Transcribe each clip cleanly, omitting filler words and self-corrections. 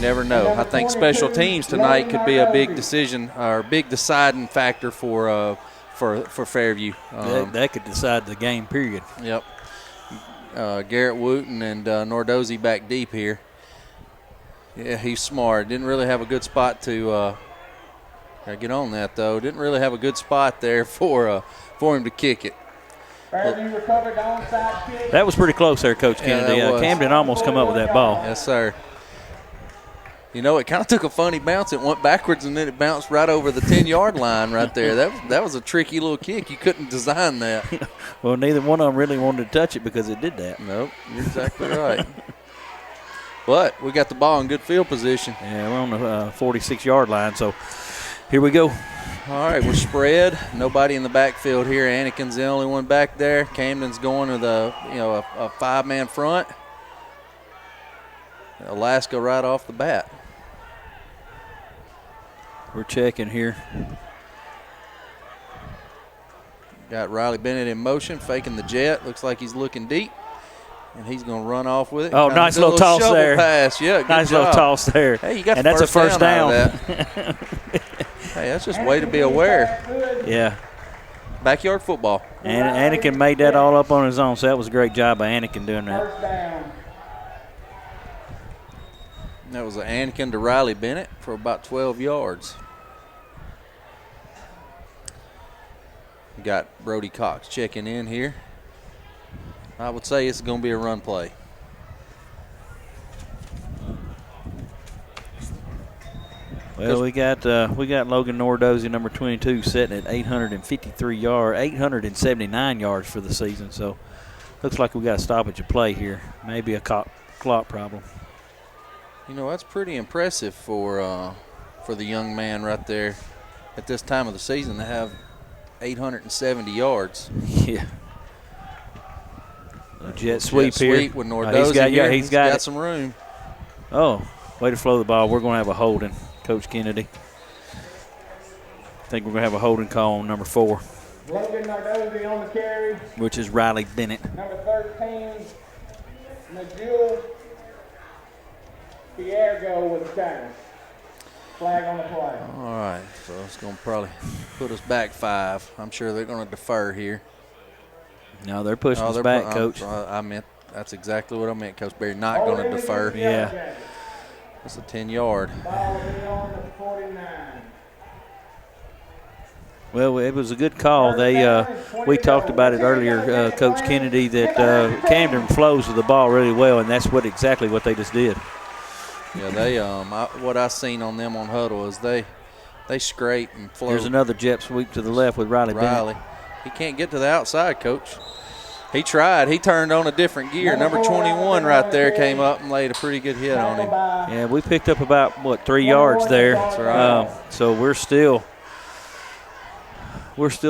never know. I think special teams tonight could be a big decision or big deciding factor for Fairview. That could decide the game, period. Yep. Garrett Wooten and Nordozzi back deep here. Yeah, he's smart. Didn't really have a good spot to get on that, though. Didn't really have a good spot there for him to kick it. Fairview recovered the onside kick. That was pretty close there, Coach Kennedy. Camden almost come up with that ball. Yes, sir. You know, it kind of took a funny bounce. It went backwards, and then it bounced right over the 10-yard line right there. That was a tricky little kick. You couldn't design that. Well, neither one of them really wanted to touch it because it did that. Nope, you're exactly right. But we got the ball in good field position. Yeah, we're on the 46-yard line, so here we go. All right, we're spread. Nobody in the backfield here. Anakin's the only one back there. Camden's going with a five-man front. Alaska right off the bat. We're checking here. Got Riley Bennett in motion, faking the jet. Looks like he's looking deep, and he's going to run off with it. Oh, nice little toss there. Pass. Yeah, good nice job. little toss there. Hey, you got and the that's a first down. Out of that. Hey, that's just a way to be aware. Yeah. Backyard football. And Anakin made that all up on his own, so that was a great job by Anakin doing that. First down. That was an Anakin to Riley Bennett for about 12 yards. We got Brody Cox checking in here. I would say it's going to be a run play. Well, we got Logan Nordozzi, number 22, sitting at 879 yards for the season. So looks like we got a stoppage of play here. Maybe a clock problem. You know, that's pretty impressive for the young man right there at this time of the season to have 870 yards. Yeah. Jet sweep here. Sweep with Nordozzi he's got some room. Oh, way to flow the ball. We're going to have a holding, Coach Kennedy. I think we're going to have a holding call on number 4. Logan Nordozzi on the carry. Which is Riley Bennett. Number 13, Najul Piergo with the tackle. Flag on the play. All right, so it's going to probably put us back 5. I'm sure they're going to defer here. No, they're pushing us back, Coach. I meant that's exactly what I meant, Coach Berry. Not going to defer. Yeah. It's a 10-yard. Ball will be on the 49. Well, it was a good call. We talked about it earlier, Coach Kennedy, that Camden flows with the ball really well, and that's exactly what they just did. Yeah, they what I seen on them on huddle is they scrape and flow. There's another jet sweep to the left with Riley Bennett. He can't get to the outside, Coach. He tried. He turned on a different gear. Number 21 right there came up and laid a pretty good hit on him. Yeah, we picked up about, 3 yards there. That's right. So we're still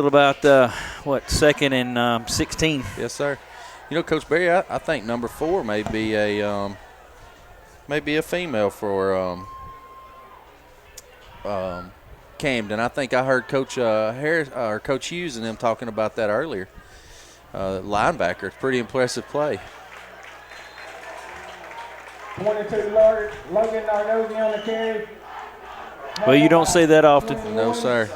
about, 2nd and 16. Yes, sir. You know, Coach Berry, I think number 4 may be a female for Camden. I think I heard Coach Harris or Coach Hughes and them talking about that earlier. Linebacker, it's pretty impressive play. 22 Logan Nordozzi on the carry. Well, you don't see that often. No, sir.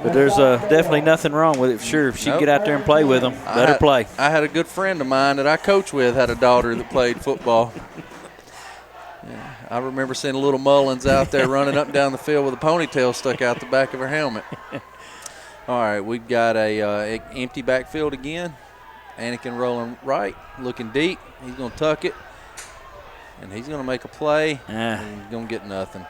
But there's definitely nothing wrong with it. Sure, if she can get out there and play with them, let her play. I had a good friend of mine that I coached with had a daughter that played football. Yeah, I remember seeing little Mullins out there running up and down the field with a ponytail stuck out the back of her helmet. All right, we've got a empty backfield again. Anakin rolling right, looking deep. He's going to tuck it, and he's going to make a play. And he's going to get nothing.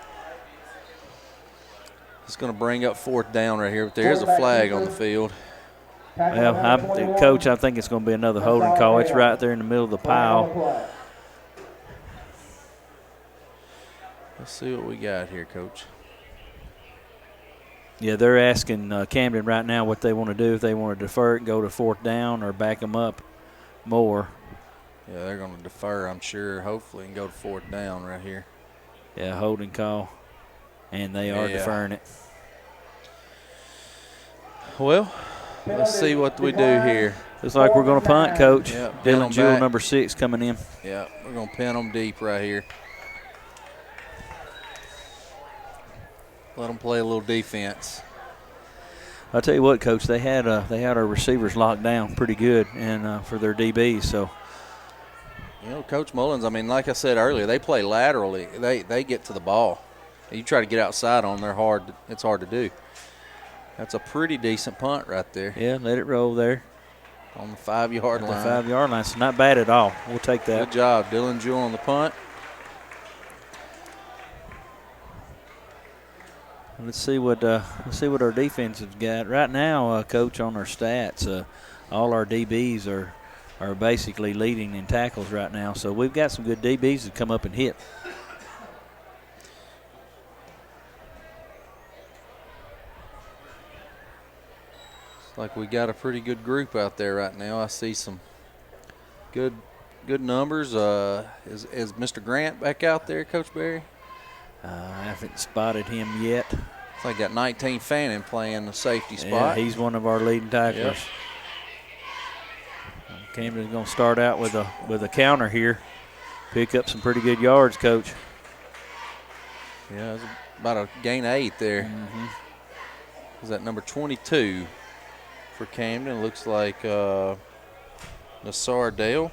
It's going to bring up 4th down right here, but there's a flag on the field. Well, Coach, I think it's going to be another holding call. It's right there in the middle of the pile. Let's see what we got here, Coach. Yeah, they're asking Camden right now what they want to do. If they want to defer it, go to 4th down, or back them up more. Yeah, they're going to defer, I'm sure, hopefully, and go to 4th down right here. Yeah, holding call. And they are deferring it. Well, let's see what we do here. Looks like we're going to punt, Coach. Yep, Dylan Jewell, number 6, coming in. Yeah, we're going to pin them deep right here. Let them play a little defense. I'll tell you what, Coach, they had our receivers locked down pretty good, and for their DBs. So, you know, Coach Mullins, I mean, like I said earlier, they play laterally. They get to the ball. You try to get outside on them, it's hard to do. That's a pretty decent punt right there. Yeah, let it roll there. On the 5-yard line. The 5-yard line. It's not bad at all. We'll take that. Good job, Dylan Jewell on the punt. Let's see what our defense has got right now, Coach. On our stats, all our DBs are basically leading in tackles right now. So we've got some good DBs that come up and hit. It's like we got a pretty good group out there right now. I see some good numbers. Is Mr. Grant back out there, Coach Berry? I haven't spotted him yet. It's like got 19 Fannin playing the safety spot. Yeah, he's one of our leading tacklers. Yep. Camden's going to start out with a counter here. Pick up some pretty good yards, Coach. Yeah, it's about a gain of 8 there. Mm-hmm. Is that number 22 for Camden? Looks like Nassar Dale.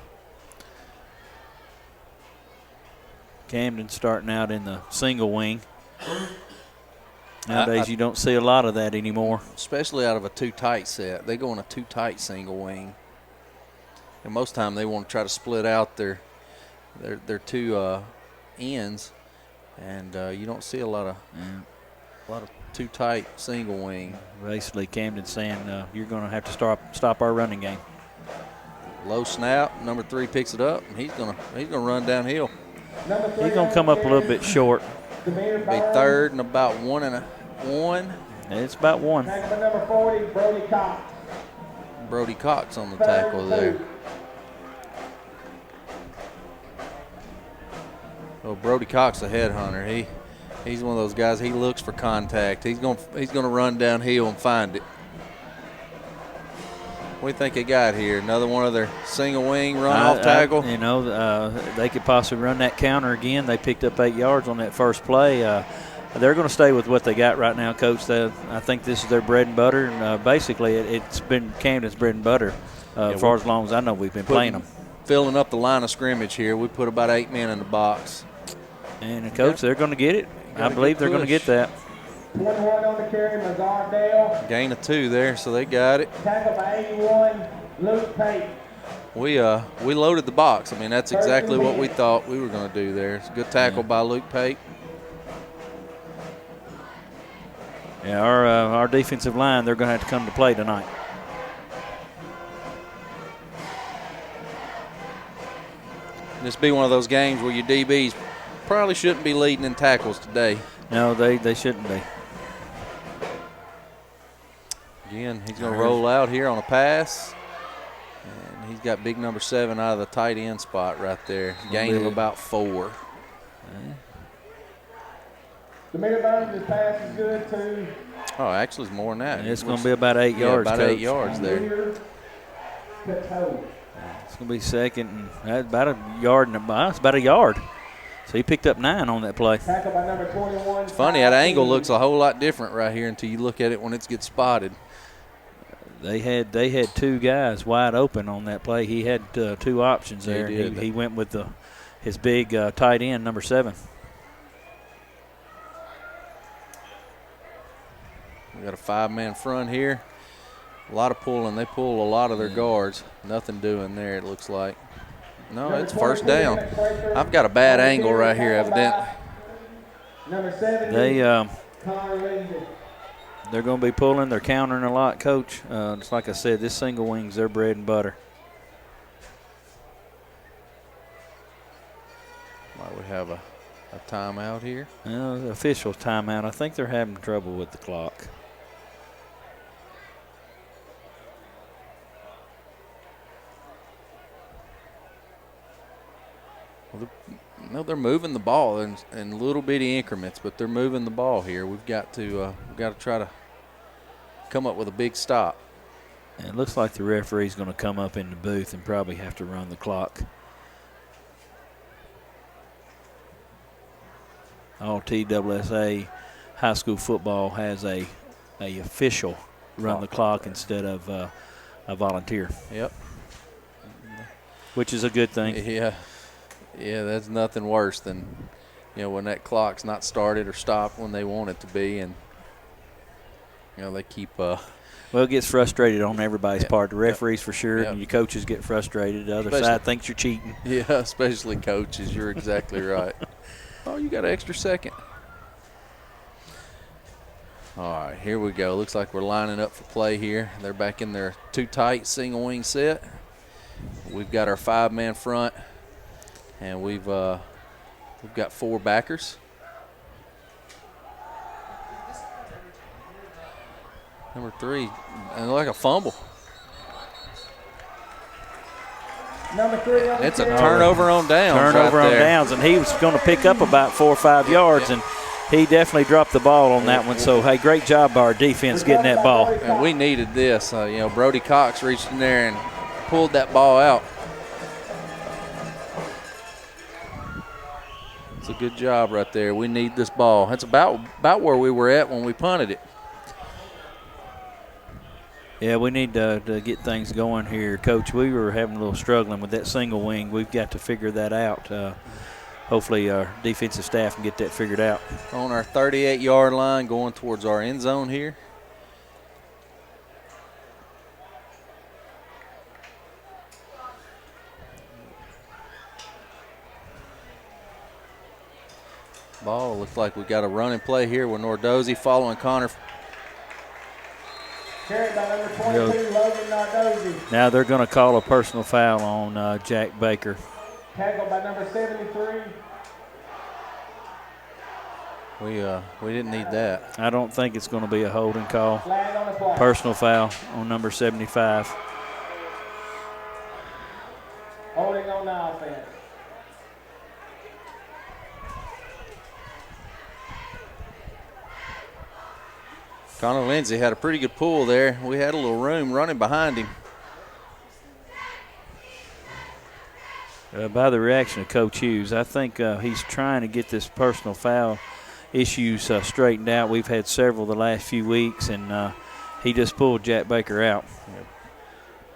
Camden starting out in the single wing. Nowadays, you don't see a lot of that anymore. Especially out of a too tight set. They go in a too tight single wing. And most time they want to try to split out their two ends, and you don't see a lot of too tight single wing. Basically, Camden's saying you're going to have to stop our running game. Low snap. Number 3 picks it up, and he's gonna run downhill. He's going to come up a little bit short. Be 3rd and about 1 and 1. It's about 1. Tackle number 40, Brody Cox. Brody Cox on the tackle there. Oh, Brody Cox, a headhunter. He's one of those guys. He looks for contact. He's gonna run downhill and find it. What do you think they got here? Another one of their single wing run-off tackle? They could possibly run that counter again. They picked up 8 yards on that first play. They're going to stay with what they got right now, Coach. I think this is their bread and butter, and basically it's been Camden's bread and butter for as long as I know we've been playing them. Filling up the line of scrimmage here. We put about 8 men in the box. And, Coach, they're going to get it. I believe they're going to get that. 21 on the carry, Mazar Dale. Gain of 2 there, so they got it. Tackle by 81, Luke Pate. We loaded the box. I mean, that's exactly what we thought we were going to do there. It's a good tackle by Luke Pate. Yeah, our defensive line, they're going to have to come to play tonight. This be one of those games where your DBs probably shouldn't be leading in tackles today. No, they shouldn't be. Again, he's going to roll out here on a pass. And he's got big number 7 out of the tight end spot right there. Gain of about 4. The middle bounds, this pass is good too. Oh, actually, it's more than that. And it's going to be about 8 yards, about Coach. 8 yards there. It's going to be second, and that's about a yard. It's about a yard. So he picked up 9 on that play. Tackle by number 21. It's funny, that angle looks a whole lot different right here until you look at it when it gets spotted. They had 2 guys wide open on that play. He had 2 options there. He went with his big tight end, number 7. We got a 5-man front here. A lot of pulling. They pull a lot of their guards. Nothing doing there, it looks like. No, it's first down. I've got a bad angle right here, evidently. Number 7. They're going to be pulling. They're countering a lot, Coach. Just like I said, this single wing's their bread and butter. Might we have a timeout here? The official timeout. I think they're having trouble with the clock. No, they're moving the ball in little bitty increments, but they're moving the ball here. We've got to try to come up with a big stop. And it looks like the referee's going to come up in the booth and probably have to run the clock. All TSSA high school football has a official run the clock instead of a volunteer. Yep. Which is a good thing. Yeah, that's nothing worse than, when that clock's not started or stopped when they want it to be, and they keep. Well, it gets frustrated on everybody's part. The referees for sure, and your coaches get frustrated. The other side thinks you're cheating. Yeah, especially coaches. You're exactly right. Oh, you got an extra second. All right, here we go. Looks like we're lining up for play here. They're back in their two tight single wing set. We've got our 5-man front, and we've got 4 backers. Number 3, and like a fumble. Number 3. It's a turnover on downs. Turnover on downs, and he was going to pick up about 4 or 5 yards, and he definitely dropped the ball on that one. So, hey, great job by our defense getting that ball. And we needed this. Brody Cox reached in there and pulled that ball out. It's a good job right there. We need this ball. That's about where we were at when we punted it. Yeah, we need to get things going here. Coach, we were having a little struggling with that single wing. We've got to figure that out. Hopefully our defensive staff can get that figured out. On our 38-yard line going towards our end zone here. Ball looks like we got a running play here with Nordozzi following Connor. Carried by number 22, Logan Nardozzi. Now they're going to call a personal foul on Jack Baker. Tackled by number 73. We didn't need that. I don't think it's going to be a holding call. Flag on the play. Personal foul on number 75. Holding on the offense. Connor Lindsay had a pretty good pull there. We had a little room running behind him. By the reaction of Coach Hughes, I think he's trying to get this personal foul issues straightened out. We've had several the last few weeks, and he just pulled Jack Baker out.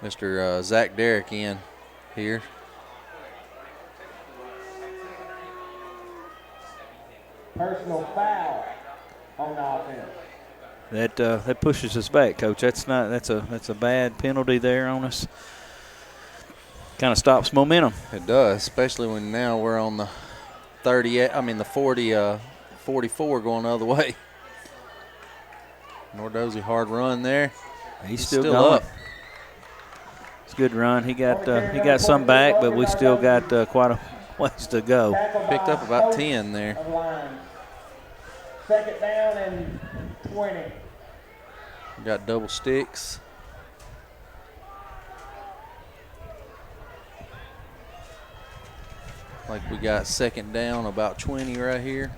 Mr. Zach Derrick in here. Personal foul on the offense. That pushes us back, Coach. That's a bad penalty there on us. Kind of stops momentum. It does, especially when now we're on the 44 going the other way. Nordozzi hard run there. He's still going. Up. It's a good run. He got some back, but we still got quite a ways to go. Picked up about 10 there. Second down and 20. Got double sticks. Like we got second down about 20 right here.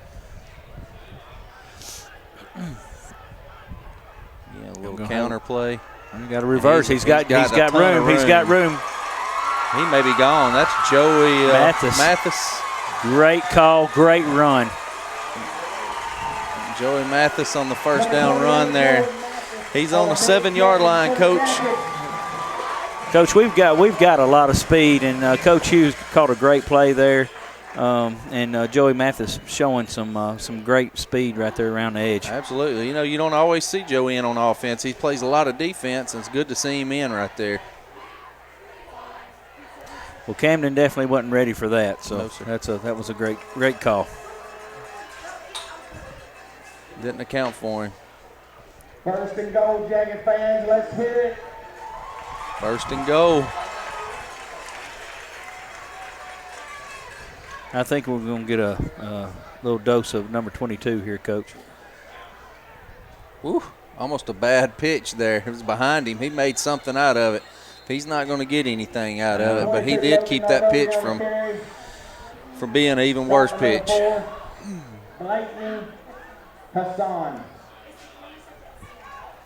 Yeah, a little counter play. We got a reverse. He's got room. He's got room. He may be gone. That's Joey Mathis. Great call. Great run. Joey Mathis on the first down run there. He's on the 7-yard line, Coach. Coach, we've got a lot of speed, and Coach Hughes caught a great play there, and Joey Mathis showing some great speed right there around the edge. Absolutely. You don't always see Joey in on offense. He plays a lot of defense, and it's good to see him in right there. Well, Camden definitely wasn't ready for that, so No, that was a great call. Didn't account for him. First and goal, Jagged fans. Let's hear it. First and goal. I think we're going to get a little dose of number 22 here, Coach. Woo, almost a bad pitch there. It was behind him. He made something out of it. He's not going to get anything out of it, but he did keep that pitch from being an even worse pitch. Lightning Hassan.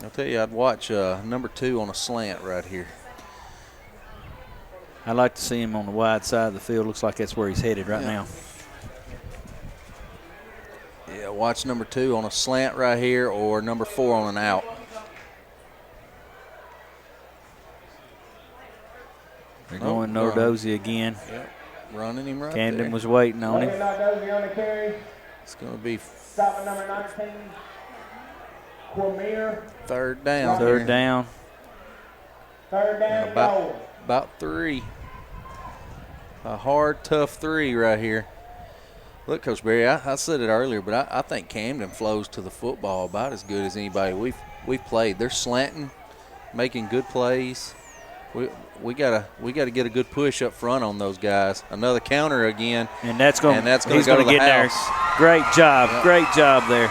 I'll tell you, I'd watch number 2 on a slant right here. I'd like to see him on the wide side of the field. Looks like that's where he's headed right now. Yeah, watch number 2 on a slant right here or number 4 on an out. They're going Nordozzi again. Yep. Running him right Camden there. was waiting on him. Nordozzi on the carry. It's going to be Stopping number 19. Cormier. third down. Third down. Third down. About 3. A hard, tough 3 right here. Look, Coach Berry, I said it earlier, but I think Camden flows to the football about as good as anybody we've played. They're slanting, making good plays. We gotta get a good push up front on those guys. Another counter again, and that's going to go to the get house. There. Great job, Great job there.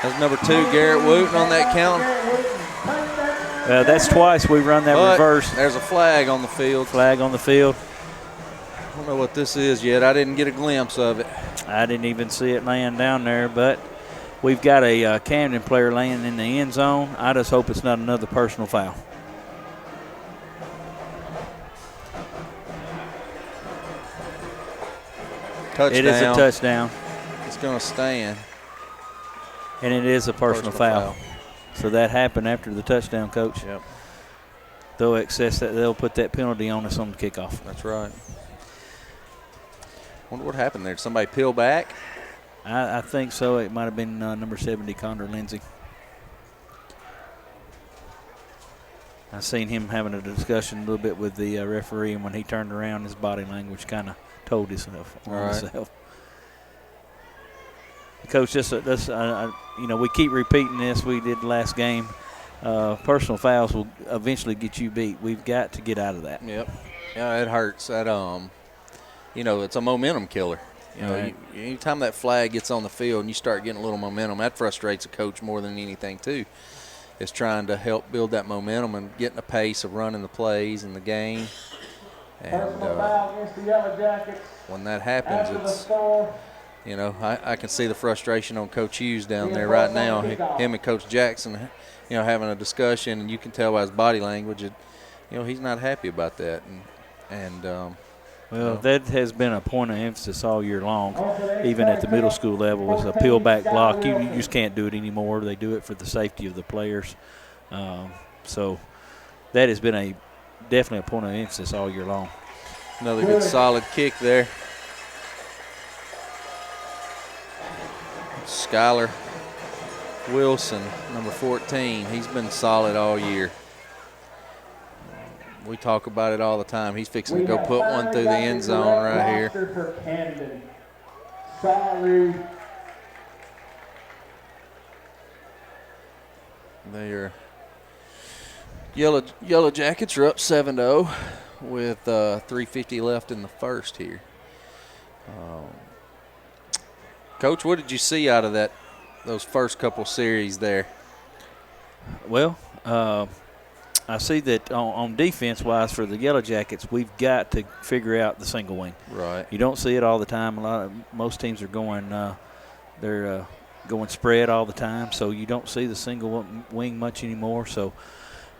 That's number 2, Garrett Wooten on that counter. That's twice we run that reverse. There's a flag on the field. Flag on the field. I don't know what this is yet. I didn't get a glimpse of it. I didn't even see it laying down there, but we've got a Camden player laying in the end zone. I just hope it's not another personal foul. Touchdown. It is a touchdown. It's going to stand. And it is a personal foul. So that happened after the touchdown, Coach. Yep. They'll put that penalty on us on the kickoff. That's right. Wonder what happened there. Did somebody peel back? I think so. It might have been number 70, Condor Lindsay. I seen him having a discussion a little bit with the referee, and when he turned around, his body language kind of told himself. Coach, we keep repeating this. We did last game. Personal fouls will eventually get you beat. We've got to get out of that. Yep. Yeah, it hurts. That it's a momentum killer. Anytime that flag gets on the field and you start getting a little momentum, that frustrates a coach more than anything too. Is trying to help build that momentum and getting a pace of running the plays in the game. And when that happens, it's I can see the frustration on Coach Hughes down there right now. Him and Coach Jackson, having a discussion, and you can tell by his body language, he's not happy about that. That has been a point of emphasis all year long, even at the middle school level, was a peel back block. You just can't do it anymore. They do it for the safety of the players. So that has been definitely a point of emphasis all year long. Another good solid kick there. Skylar Wilson, number 14, he's been solid all year. We talk about it all the time. He's fixing to go put one through the end zone right here. Their Yellow Jackets are up 7-0 with 3:50 left in the first here. Coach, what did you see out of those first couple series there? Well, I see that on defense-wise for the Yellow Jackets, we've got to figure out the single wing. Right. You don't see it all the time. Most teams are going going spread all the time, so you don't see the single wing much anymore. So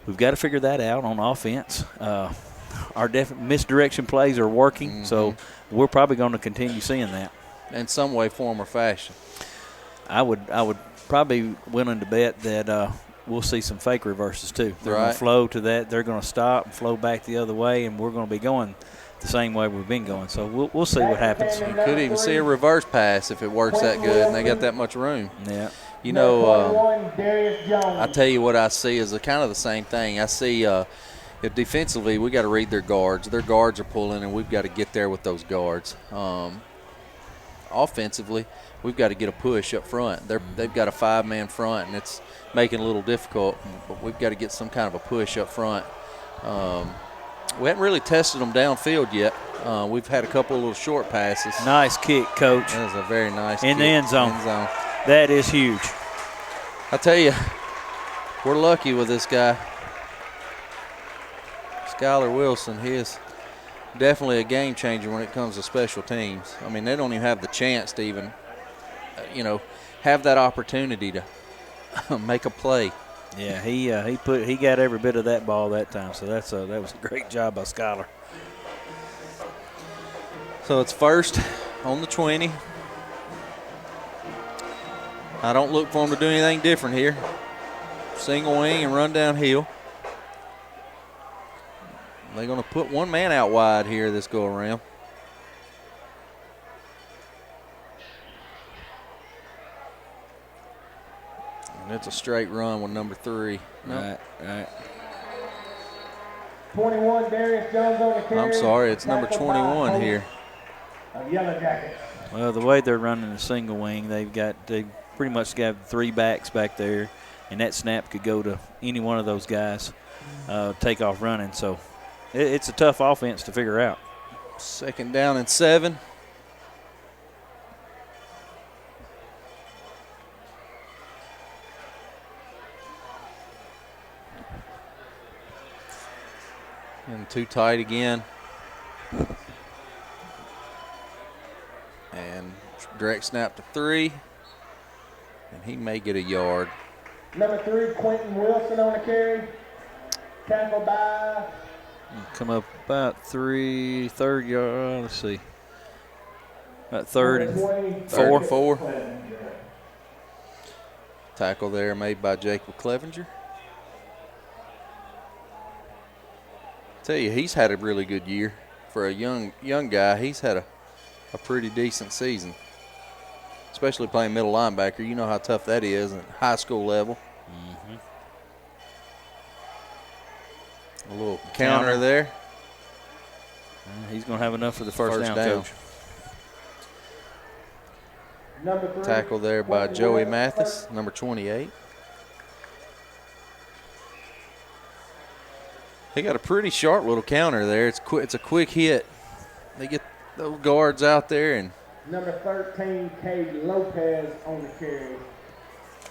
we've got to figure that out on offense. Our misdirection plays are working, so we're probably going to continue seeing that. In some way, form, or fashion. I would probably willing to bet that we'll see some fake reverses too. They're going to flow to that. They're going to stop and flow back the other way, and we're going to be going the same way we've been going. So we'll see what happens. You could even see a reverse pass if it works that good and they got that much room. Yeah. I tell you what I see is kind of the same thing. I see defensively we got to read their guards. Their guards are pulling, and we've got to get there with those guards. Offensively, we've got to get a push up front. They've got a 5-man front, and it's making it a little difficult, but we've got to get some kind of a push up front. We haven't really tested them downfield yet. We've had a couple of little short passes. Nice kick, Coach. That was a very nice kick. In the end zone. That is huge. I tell you, we're lucky with this guy. Skylar Wilson, he is definitely a game changer when it comes to special teams. I mean, they don't even have the chance to even, have that opportunity to make a play. Yeah, he got every bit of that ball that time. So that was a great job by Skylar. So it's first on the 20. I don't look for them to do anything different here. Single wing and run downhill. They're going to put one man out wide here this go around. And it's a straight run with number 3. Right. 21, Darius Jones on the carry. I'm sorry, it's number 21 here. Yellow Jackets. Well, the way they're running the single wing, they pretty much got 3 backs back there, and that snap could go to any one of those guys, take off running. So it's a tough offense to figure out. 2nd down and 7. And too tight again. And direct snap to 3. And he may get a yard. Number 3, Quentin Wilson on the carry. Tackle by. Come up about 3rd yard. Let's see. About 3rd and 4. Tackle there made by Jacob Clevenger. Tell you, he's had a really good year for a young guy. He's had a pretty decent season, especially playing middle linebacker. You know how tough that is at high school level. A little counter there. He's going to have enough for the first down, Coach. Number 3, Tackle there by Joey Mathis, number 28. They got a pretty sharp little counter there. It's a quick hit. They get those guards out there and. Number 13, Cade Lopez on the carry.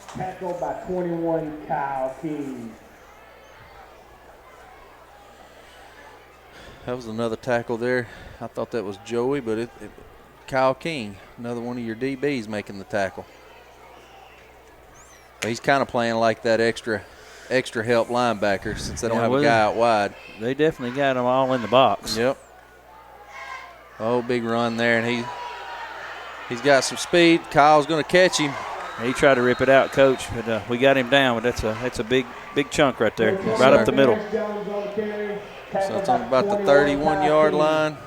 Tackled by 21, Kyle King. That was another tackle there. I thought that was Joey, but Kyle King, another one of your DBs making the tackle. But he's kind of playing like that extra help linebacker since they don't have a guy out wide. They definitely got them all in the box. Yep. Oh, big run there, and he's got some speed. Kyle's going to catch him. He tried to rip it out, Coach, but we got him down. But that's a big chunk right there, Yes, right sir. up the middle. So it's on about the 31-yard line.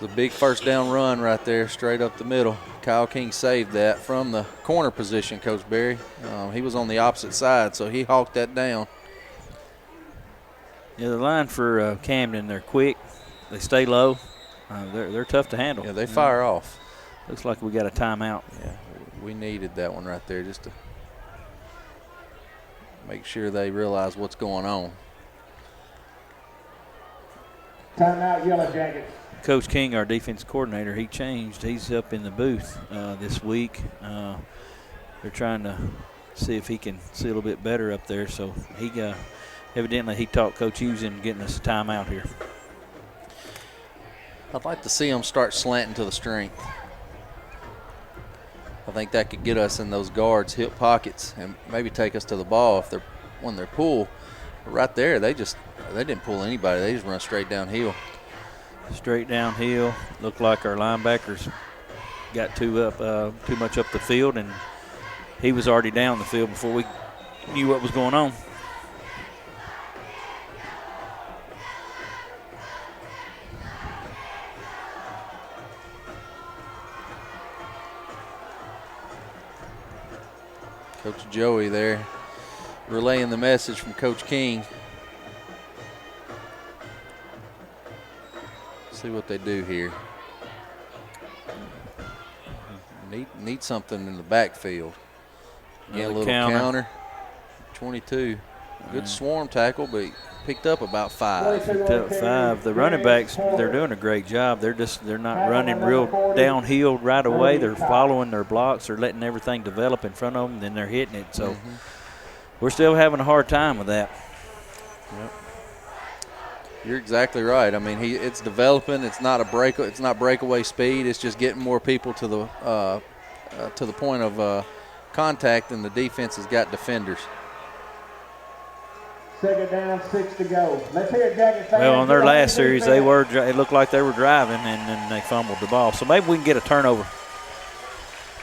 The big first down run right there, straight up the middle. Kyle King saved that from the corner position, Coach Berry. He was on the opposite side, so he hawked that down. Yeah, the line for Camden, they're quick. They stay low. They're tough to handle. Yeah, they fire off. Looks like we got a timeout. Yeah, we needed that one right there just to make sure they realize what's going on. Timeout, Yellow Jackets. Coach King, our defense coordinator, he changed. He's up in the booth this week. They're trying to see if he can see a little bit better up there. So evidently he talked Coach Hughes into getting us a timeout here. I'd like to see them start slanting to the strength. I think that could get us in those guards' hip pockets and maybe take us to the ball when they're pulled. But right there, they didn't pull anybody. They just run straight downhill. Straight downhill. Looked like our linebackers got too much up the field, and he was already down the field before we knew what was going on. Coach Joey there relaying the message from Coach King. See what they do here. Need something in the backfield. Again, a little counter. 22. Good swarm tackle, but he picked up about 5. Picked up 5. The running backs, they're doing a great job. They're not running real downhill right away. They're following their blocks. They're letting everything develop in front of them, then they're hitting it. So we're still having a hard time with that. Yep. You're exactly right. I mean, it's developing. It's not breakaway speed. It's just getting more people to the point of contact, and the defense has got defenders. Second down, 6 to go. Let's hear it, Jacket fans. Well, on their Get on last the series, defense. it looked like they were driving, and then they fumbled the ball. So maybe we can get a turnover.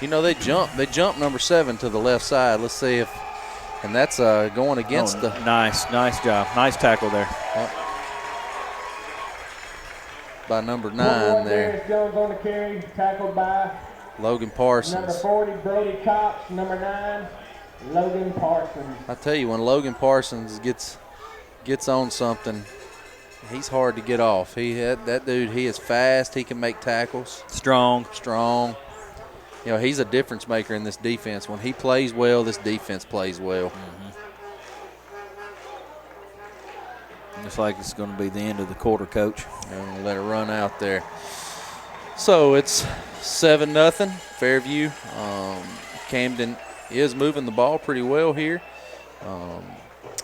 You know, they jump number 7 to the left side. Let's see if, and that's going against the. Nice job. Nice tackle there. By number 9 there. Darius Jones on the carry, tackled by Logan number Parsons. 40, Brody Cox. Number 9, Logan Parsons. I tell you, when Logan Parsons gets on something, he's hard to get off. That dude, he is fast. He can make tackles. Strong. You know, he's a difference maker in this defense. When he plays well, this defense plays well. Looks like it's going to be the end of the quarter, Coach. I'm going to let it run out there. So it's 7-0 Fairview. Camden is moving the ball pretty well here.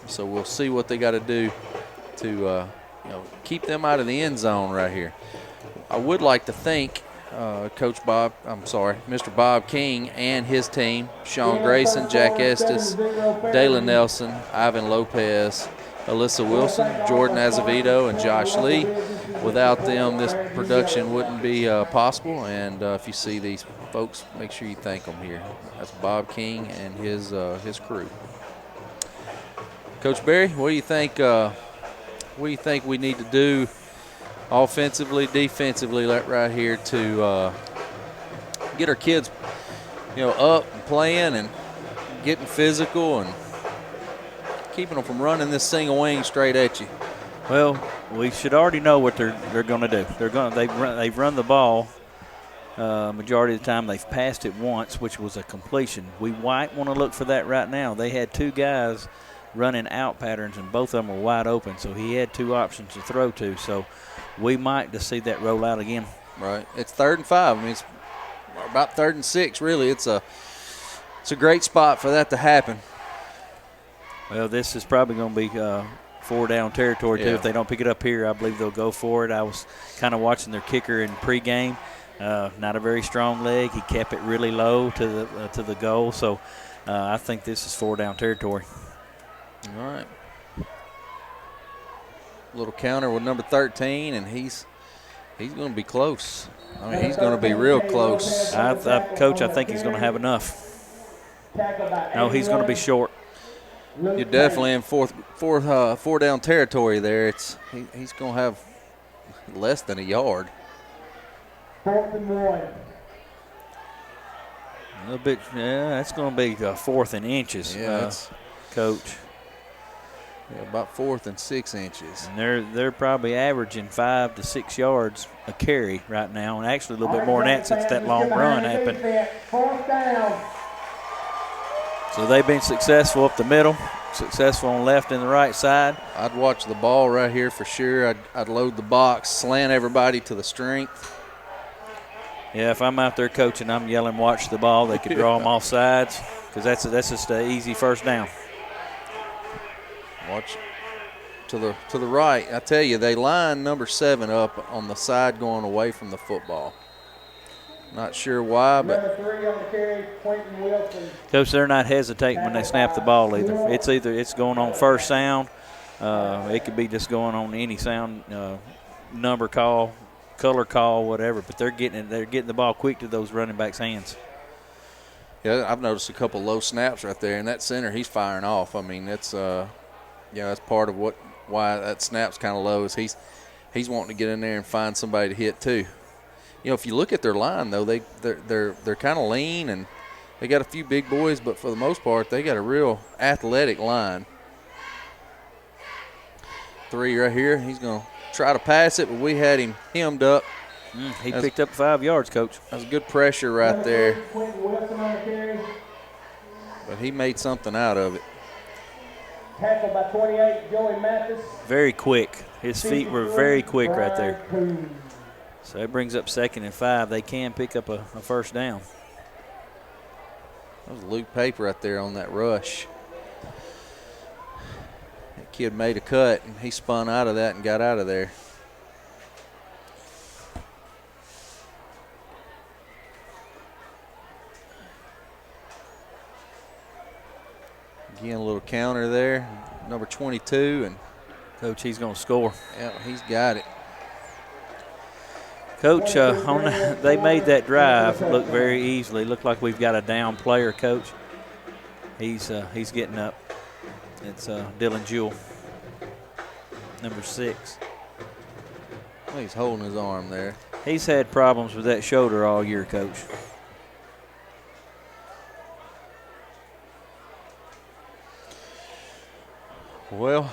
So we'll see what they got to do to keep them out of the end zone right here. I would like to thank Mr. Bob King and his team, Sean Grayson, Jack Estes, Dalen Nelson, Ivan Lopez, Alyssa Wilson, Jordan Azevedo, and Josh Lee. Without them, this production wouldn't be possible. And if you see these folks, make sure you thank them here. That's Bob King and his crew. Coach Berry, what do you think? What do you think we need to do offensively, defensively, right here to get our kids, up and playing and getting physical and keeping them from running this single wing straight at you? Well, we should already know what they're going to do. They've run the ball majority of the time. They've passed it once, which was a completion. We might want to look for that right now. They had 2 guys running out patterns, and both of them were wide open, so he had 2 options to throw to. So we might just see that roll out again. Right. It's 3rd and 5. I mean, it's about 3rd and 6. Really, it's a great spot for that to happen. Well, this is probably going to be 4-down territory, too. If they don't pick it up here, I believe they'll go for it. I was kind of watching their kicker in pregame. Not a very strong leg. He kept it really low to the goal. So I think this is 4-down territory. All right. Little counter with number 13, and he's going to be close. I mean, he's going to be real close. Coach, I think he's going to have enough. No, he's going to be short. You're definitely in 4-down territory there. He's going to have less than a yard. 4th and 1. A little bit, that's going to be 4th and inches, Coach. Yeah, about 4th and 6 inches. And they're probably averaging 5 to 6 yards a carry right now, and actually a little bit more than that since that long run happened. 4th down. So they've been successful up the middle, successful on left and the right side. I'd watch the ball right here for sure. I'd load the box, slant everybody to the strength. Yeah, if I'm out there coaching, I'm yelling, watch the ball. They could draw them off sides because that's just an easy 1st down. Watch to the right. I tell you, they line number 7 up on the side going away from the football. Not sure why, but Number 3 on the carry, Quentin Wilson. Coach, they're not hesitating when they snap the ball either. It's going on 1st sound. It could be just going on any sound, number call, color call, whatever. But they're getting the ball quick to those running backs' hands. yeah, I've noticed a couple low snaps right there, and that center, he's firing off. I mean, that's that's part of why that snap's kind of low is he's wanting to get in there and find somebody to hit too. If you look at their line though, they're kind of lean and they got a few big boys, but for the most part, they got a real athletic line. 3 right here. He's going to try to pass it, but we had him hemmed up. He picked up 5 yards, Coach. That's good pressure right there, Quentin Wilson on the carry. but he made something out of it. Tackled by 28, Joey Mathis. Very quick. His feet were very quick right there. So it brings up 2nd and 5. They can pick up a 1st down. That was Luke Paper right there on that rush. That kid made a cut, and he spun out of that and got out of there. Again, a little counter there. number 22, and Coach, he's going to score. yeah, he's got it. Coach, they made that drive look very easily. Looked like we've got a down player, Coach. He's getting up. It's Dylan Jewell, number 6. Well, he's holding his arm there. He's had problems with that shoulder all year, Coach. Well,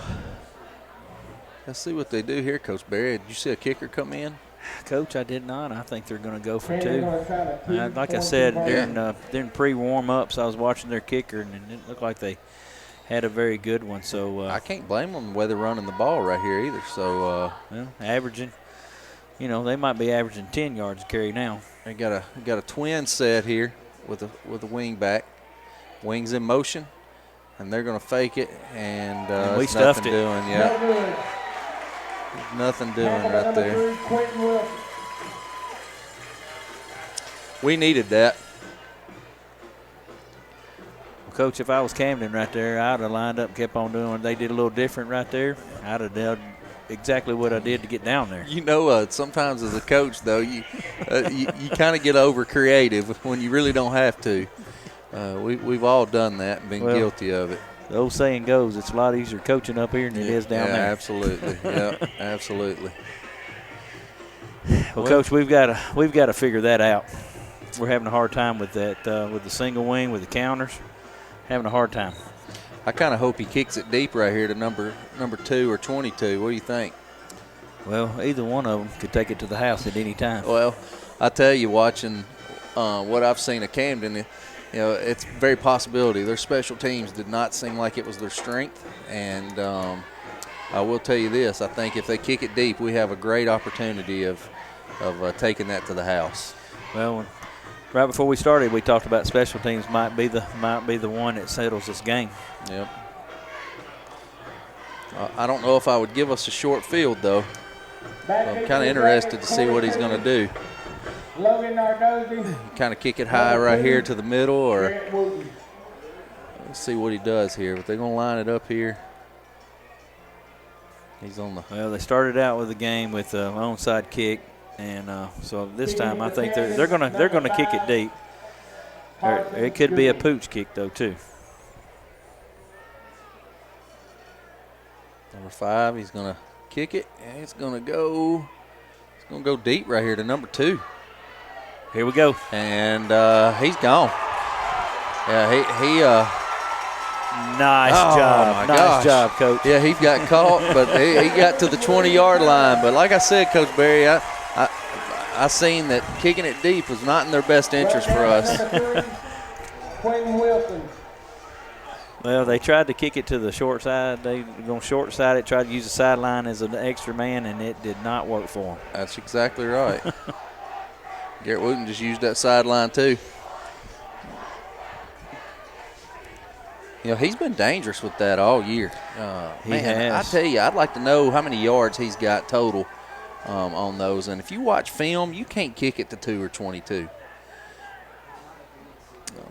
let's see what they do here, Coach Barry. Did you see a kicker come in? Coach, I did not. I think they're going to go for 2. Like I said, during pre-warm-ups, I was watching their kicker, and it looked like they had a very good one. So I can't blame them the way they're running the ball right here either. So well, averaging, they might be averaging 10 yards a carry now. they got a twin set here with a wing back. Wings in motion, and they're going to fake it, and we it's stuffed nothing it. doing. Yeah. Nothing doing right there. We needed that. Well, Coach, if I was Camden right there, I'd have lined up and kept on doing what they did a little different right there. I'd have done exactly what I did to get down there. Sometimes as a coach, though, you kind of get over creative when you really don't have to. We've all done that and been guilty of it. The old saying goes, it's a lot easier coaching up here than it is down there. Absolutely. Yeah, absolutely. Well, Coach, we've got to figure that out. We're having a hard time with that, with the single wing, with the counters. Having a hard time. I kind of hope he kicks it deep right here to number 2 or 22. What do you think? Well, either one of them could take it to the house at any time. Well, I tell you, watching what I've seen of Camden, it's very possibility. Their special teams did not seem like it was their strength. And I will tell you this, I think if they kick it deep, we have a great opportunity of taking that to the house. Well, right before we started, we talked about special teams might be the one that settles this game. Yep. I don't know if I would give us a short field, though. I'm kind of interested to see what he's going to do. Kind of kick it high right here to the middle, or let's see what he does here. But they're going to line it up here. He's on the. Well, they started out with the game with an onside kick, and so this time I think they're gonna kick it deep. It could be a pooch kick though too. Number 5, he's going to kick it, and it's going to go deep right here to number 2. Here we go. And he's gone. Yeah, nice job. Nice job, Coach. Yeah, he got caught, but he got to the 20-yard line. But like I said, Coach Barry, I seen that kicking it deep was not in their best interest for us. Well, they tried to kick it to the short side. They were going to short side it, tried to use the sideline as an extra man, and it did not work for them. That's exactly right. Garrett Wooten just used that sideline too. He's been dangerous with that all year. He has. I tell you, I'd like to know how many yards he's got total on those. And if you watch film, you can't kick it to 2 or 22.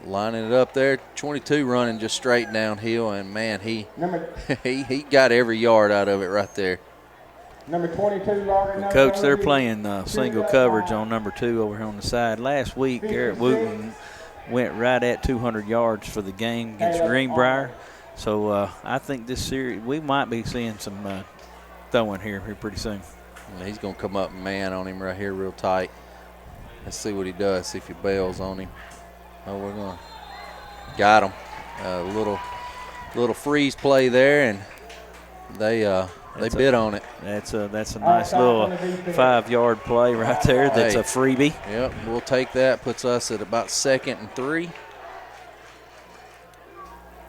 Lining it up there, 22 running just straight downhill, and man, he got every yard out of it right there. Number 22, Logan. Coach, they're playing single coverage on number 2 over here on the side. Last week, Garrett Wooten went right at 200 yards for the game against Greenbrier. So I think this series, we might be seeing some throwing here pretty soon. Yeah, he's going to come up and man on him right here real tight. Let's see what he does, see if he bails on him. Oh, we're going to. Got him. A little freeze play there, and they bid on it. That's a nice little 5-yard play right there. That's a freebie. Yep, we'll take that. Puts us at about 2nd and 3.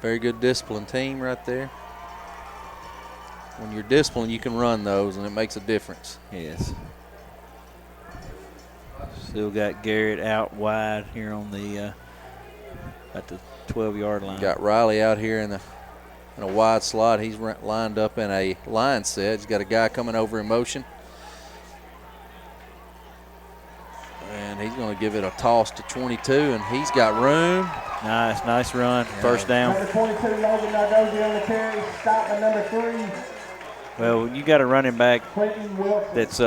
Very good disciplined team right there. When you're disciplined, you can run those, and it makes a difference. Yes. Still got Garrett out wide here on the at the 12-yard line. Got Riley out here in a wide slot. He's lined up in a line set. He's got a guy coming over in motion. And he's going to give it a toss to 22, and he's got room. Nice run. First down. Number 22, Logan Nardozi on the carry. Stop by number 3. Well, you got a running back Clinton Wilson. that's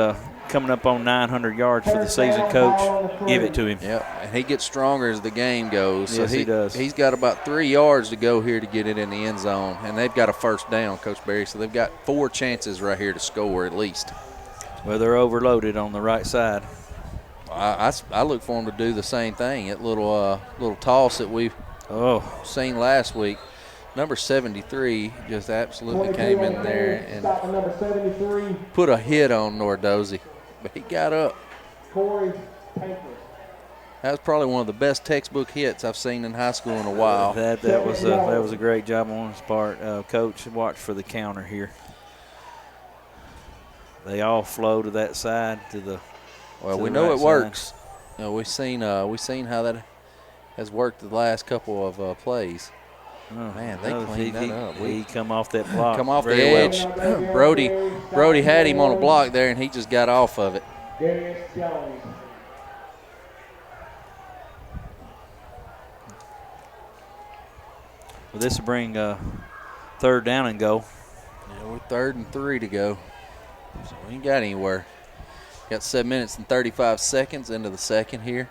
coming up on 900 yards for the season, coach. Give it to him. Yep, and he gets stronger as the game goes. Yes, so he does. He's got about 3 yards to go here to get it in the end zone, and they've got a first down, Coach Berry. So they've got 4 chances right here to score at least. Well, they're overloaded on the right side. I look for them to do the same thing. That little toss that we've seen last week. Number 73 just absolutely came in there and Stop by number 73. put a hit on Nardozi, but he got up. Corey Paper. That was probably one of the best textbook hits I've seen in high school in a while. That was a great job on his part. Coach, watch for the counter here. They all flow to that side to the. Well, to we the know right it side. works. You know, we've seen how that has worked the last couple of plays. Oh, Man, they cleaned that up. He come off that block. Come off the very well. edge. Brody had him on a block there, and he just got off of it. Darius Jones. Well, this will bring third down and go. Yeah, we're 3rd and 3 to go. So we ain't got anywhere. Got 7 minutes and 35 seconds into the second here.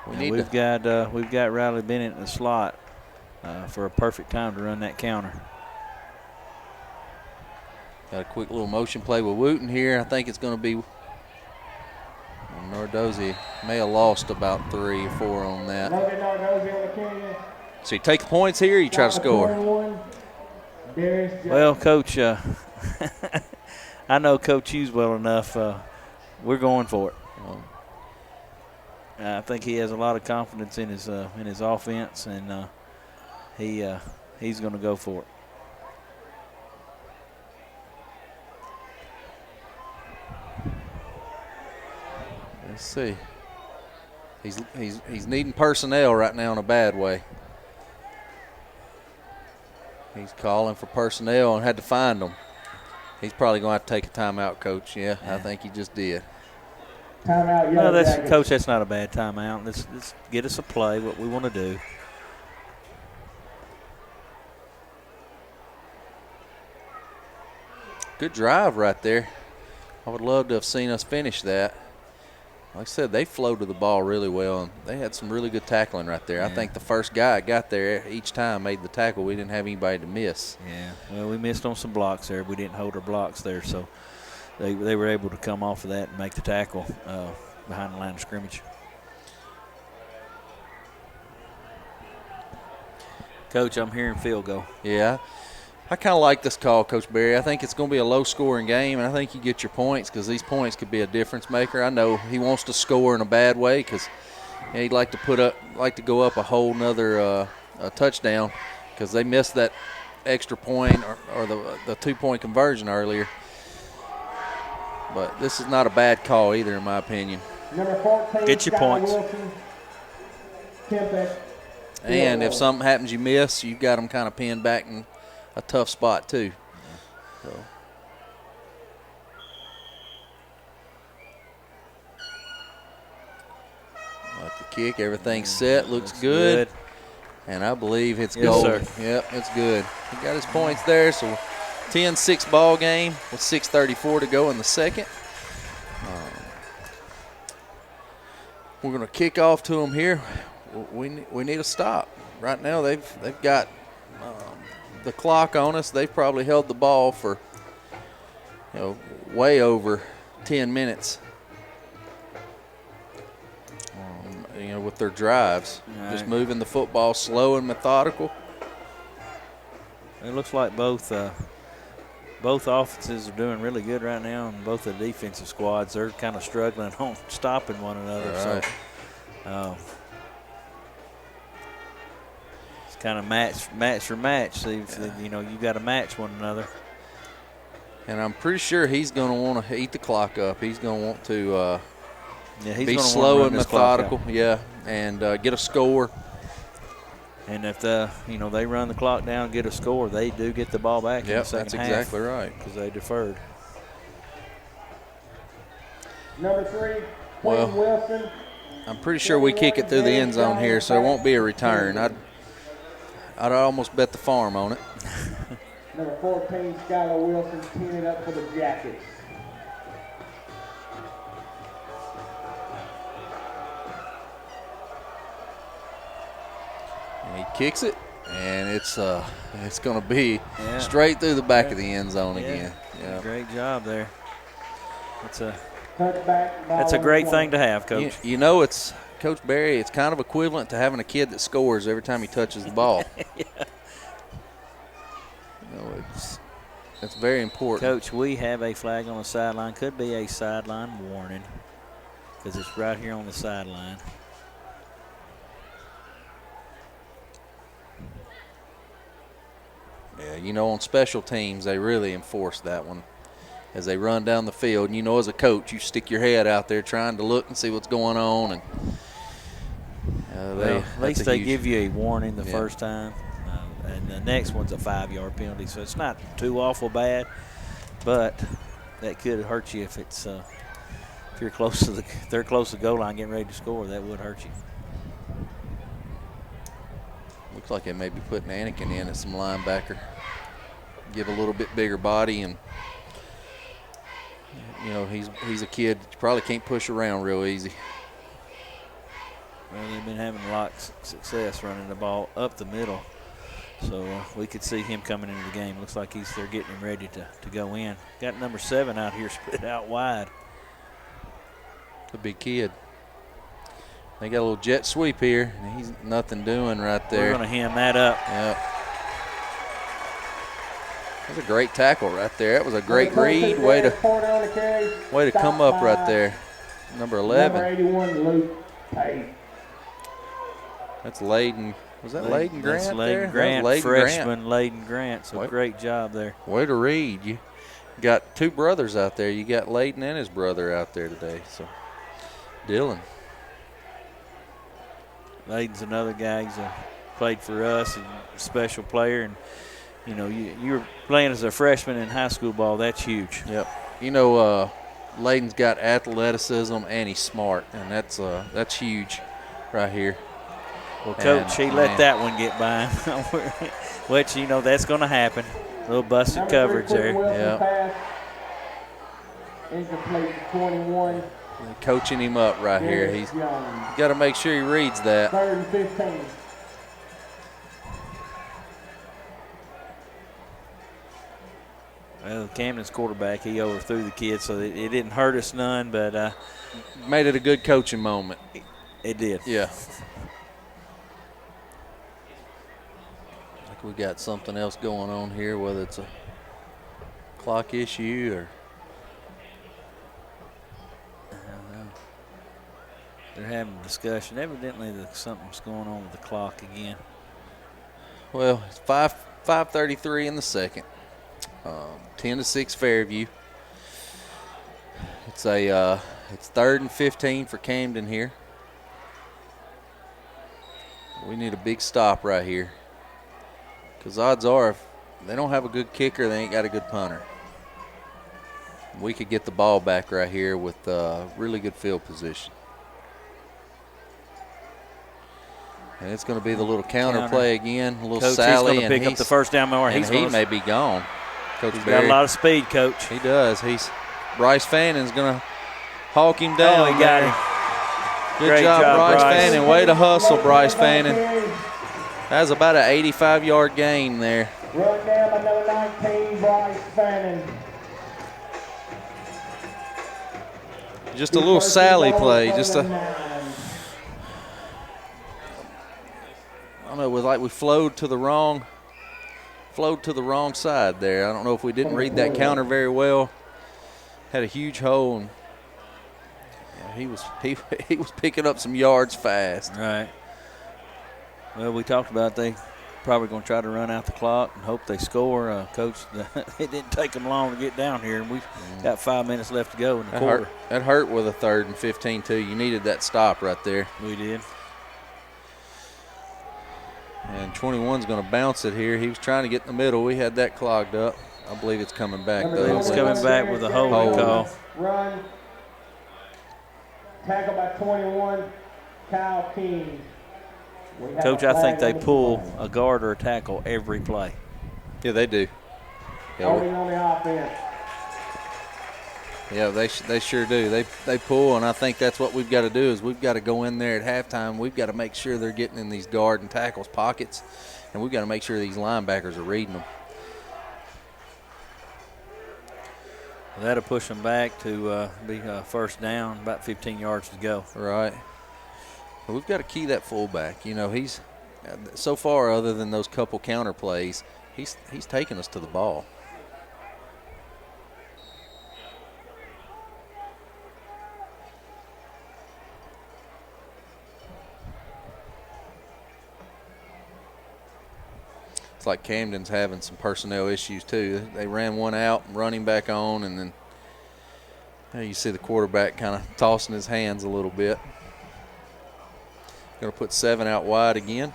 We've got Riley Bennett in the slot for a perfect time to run that counter. Got a quick little motion play with Wooten here. I think it's going to be Nardozi may have lost about 3 or 4 on that. Logan Nardozi on the carry. So you take the points here, or you try to score? Darius Jones. Well, Coach, I know Coach Hughes well enough. We're going for it. I think he has a lot of confidence in his offense, and he's going to go for it. Let's see. He's needing personnel right now in a bad way. He's calling for personnel and had to find them. He's probably going to have to take a timeout, Coach. Yeah, I think he just did. Timeout. Well, Coach, that's not a bad timeout. Let's get us a play, what we want to do. Good drive right there. I would love to have seen us finish that. Like I said, they flowed to the ball really well, and they had some really good tackling right there. Yeah. I think the first guy got there each time made the tackle. We didn't have anybody to miss. Yeah, well, we missed on some blocks there. We didn't hold our blocks there, so they were able to come off of that and make the tackle behind the line of scrimmage. Coach, I'm hearing field goal. Yeah. I kind of like this call, Coach Berry. I think it's going to be a low-scoring game, and I think you get your points because these points could be a difference maker. I know he wants to score in a bad way because he'd like to go up a whole nother touchdown because they missed that extra point or the 2-point conversion earlier. But this is not a bad call either, in my opinion. Number 14, get your points. And if something happens you miss, you've got them kind of pinned back in a tough spot too. So. Like the kick, everything's set, looks good. And I believe it's goal. Sir. Yep, it's good. He got his points there, so 10-6 ball game with 6:34 to go in the second. We're going to kick off to them here. We need a stop. Right now they've got the clock on us. They've probably held the ball for way over 10 minutes. With their drives, just moving the football slow and methodical. It looks like both offenses are doing really good right now, and both the defensive squads are kind of struggling on stopping one another. Right. So it's kind of match for match. See, you got to match one another. And I'm pretty sure he's going to want to eat the clock up. He's going to want to be gonna slow and methodical. Yeah, and get a score. And if they run the clock down, get a score, they do get the ball back in the second half. That's exactly right. Because they deferred. Number 3, Quentin Wilson. I'm pretty sure we kick it through the end zone here, so it won't be a return. I'd almost bet the farm on it. Number 14, Skylar Wilson, teeing it up for the Jackets. And he kicks it, and it's going to be straight through the back of the end zone again. Yeah. Great job there. That's a great thing to have, Coach. You know, it's Coach Barry. It's kind of equivalent to having a kid that scores every time he touches the ball. Yeah. You know, it's very important. Coach, we have a flag on the sideline. Could be a sideline warning because it's right here on the sideline. Yeah, you know, on special teams, they really enforce that one as they run down the field. And, you know, as a coach, you stick your head out there trying to look and see what's going on. And at least they give you a warning the first time. And the next one's a 5-yard penalty, so it's not too awful bad, but that could hurt you if it's if you're close to they're close to the goal line getting ready to score. That would hurt you. Looks like they may be putting Anakin in as some linebacker. Give a little bit bigger body, and you know he's a kid that you probably can't push around real easy. Well, they've been having a lot of success running the ball up the middle. So we could see him coming into the game. Looks like they're getting him ready to go in. Got number 7 out here split out wide. A big kid. They got a little jet sweep here, and he's nothing doing right there. We're going to hem that up. Yep. That was a great tackle right there. That was a great read. Way to come up right there. Number 11. Number 81, Luke Pate. That's Layden. Was that Layden Grant That's there? Layden Grant, Layden freshman Layden Grant. So great job there. Way to read. You got 2 brothers out there. You got Layden and his brother out there today. So Dylan. Layden's another guy. He's played for us and a special player. And, you know, you were playing as a freshman in high school ball. That's huge. Yep. You know, Layden's got athleticism and he's smart, and that's huge right here. Well, Coach, he let that one get by him, which, you know, that's going to happen. A little busted coverage there. Yeah. Incomplete 21. They're coaching him up right here. He's got to make sure he reads that. 3rd and 15. Well, Camden's quarterback, he overthrew the kid, so it didn't hurt us none, but made it a good coaching moment. It did. Yeah. Like we got something else going on here, whether it's a clock issue or I don't know. They're having a discussion. Evidently, something's going on with the clock again. Well, it's 5:33 in the second. 10-6 Fairview. It's 3rd and 15 for Camden here. We need a big stop right here, because odds are if they don't have a good kicker, they ain't got a good punter. We could get the ball back right here with really good field position. And it's going to be the little counter play again, a little Coach, Sally. He's going to pick up the first down more. And he may be gone. Coach He's Barry. got a lot of speed, Coach. He does. Bryce Fannon's going to hawk him down. Oh, he got him. Good job, Bryce Fannon. Way to hustle, Bryce Fannon. That was about an 85-yard gain there. Run down by number 19, Bryce Fannon. Just a little Sally play. Just a, I don't know, we flowed to the wrong side there. I don't know if we didn't read that counter very well. Had a huge hole, and he was picking up some yards fast. Right. Well, we talked about they probably going to try to run out the clock and hope they score. Coach, it didn't take them long to get down here, and we've got 5 minutes left to go in the quarter. That hurt with a 3rd and 15 too. You needed that stop right there. We did. And 21's going to bounce it here. He was trying to get in the middle. We had that clogged up. I believe it's coming back, though. It's coming back with a holding call. Run. Tackle by 21. Kyle King. We have Coach, a I think flag they on the pull play. a guard or a tackle every play. Yeah, they do. Holding on the offense. Yeah, they sure do. They pull, and I think that's what we've got to do is we've got to go in there at halftime. We've got to make sure they're getting in these guard and tackles pockets, and we've got to make sure these linebackers are reading them. That'll push them back to be first down, about 15 yards to go. Right. Well, we've got to key that fullback. You know, he's so far, other than those couple counter plays, he's taken us to the ball. It's like Camden's having some personnel issues too. They ran one out, running back on, and then you see the quarterback kind of tossing his hands a little bit. Going to put 7 out wide again.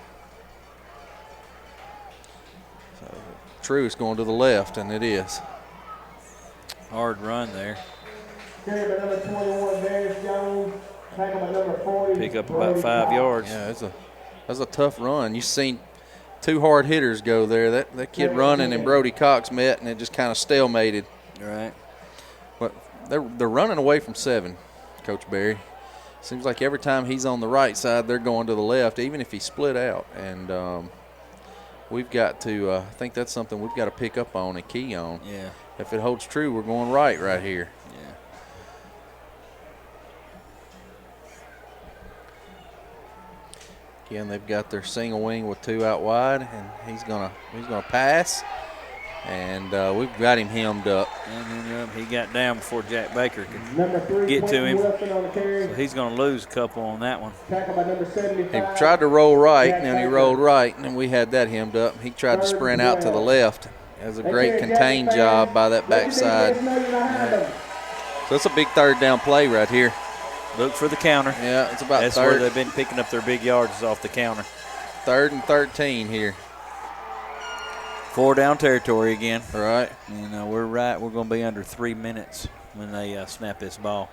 So True's going to the left, and it is. Hard run there. Carry by number 21, Darius Jones. Tackle by number 40. Pick up about 5 yards. Yeah, that's a tough run. You've seen 2 hard hitters go there. That kid running and Brody Cox met, and it just kind of stalemated. Right. But they're running away from 7, Coach Berry. Seems like every time he's on the right side, they're going to the left, even if he split out. And we've got to I think that's something we've got to pick up on and key on. Yeah. If it holds true, we're going right here. Yeah. Again, they've got their single wing with 2 out wide, and he's gonna pass, and we've got him hemmed up. And he got down before Jack Baker could Number 3, get to him. Wilson on the carry. So he's going to lose a couple on that one. Tackle by number 75. He tried to roll right, and then he rolled right, and then we had that hemmed up. He tried to sprint out to the left. That was a great contained job by that backside. So it's a big 3rd down play right here. Look for the counter. Yeah, it's about That's where they've been picking up their big yards off the counter. 3rd and 13 here. 4 down territory again. All right. And we're right. We're going to be under 3 minutes when they snap this ball.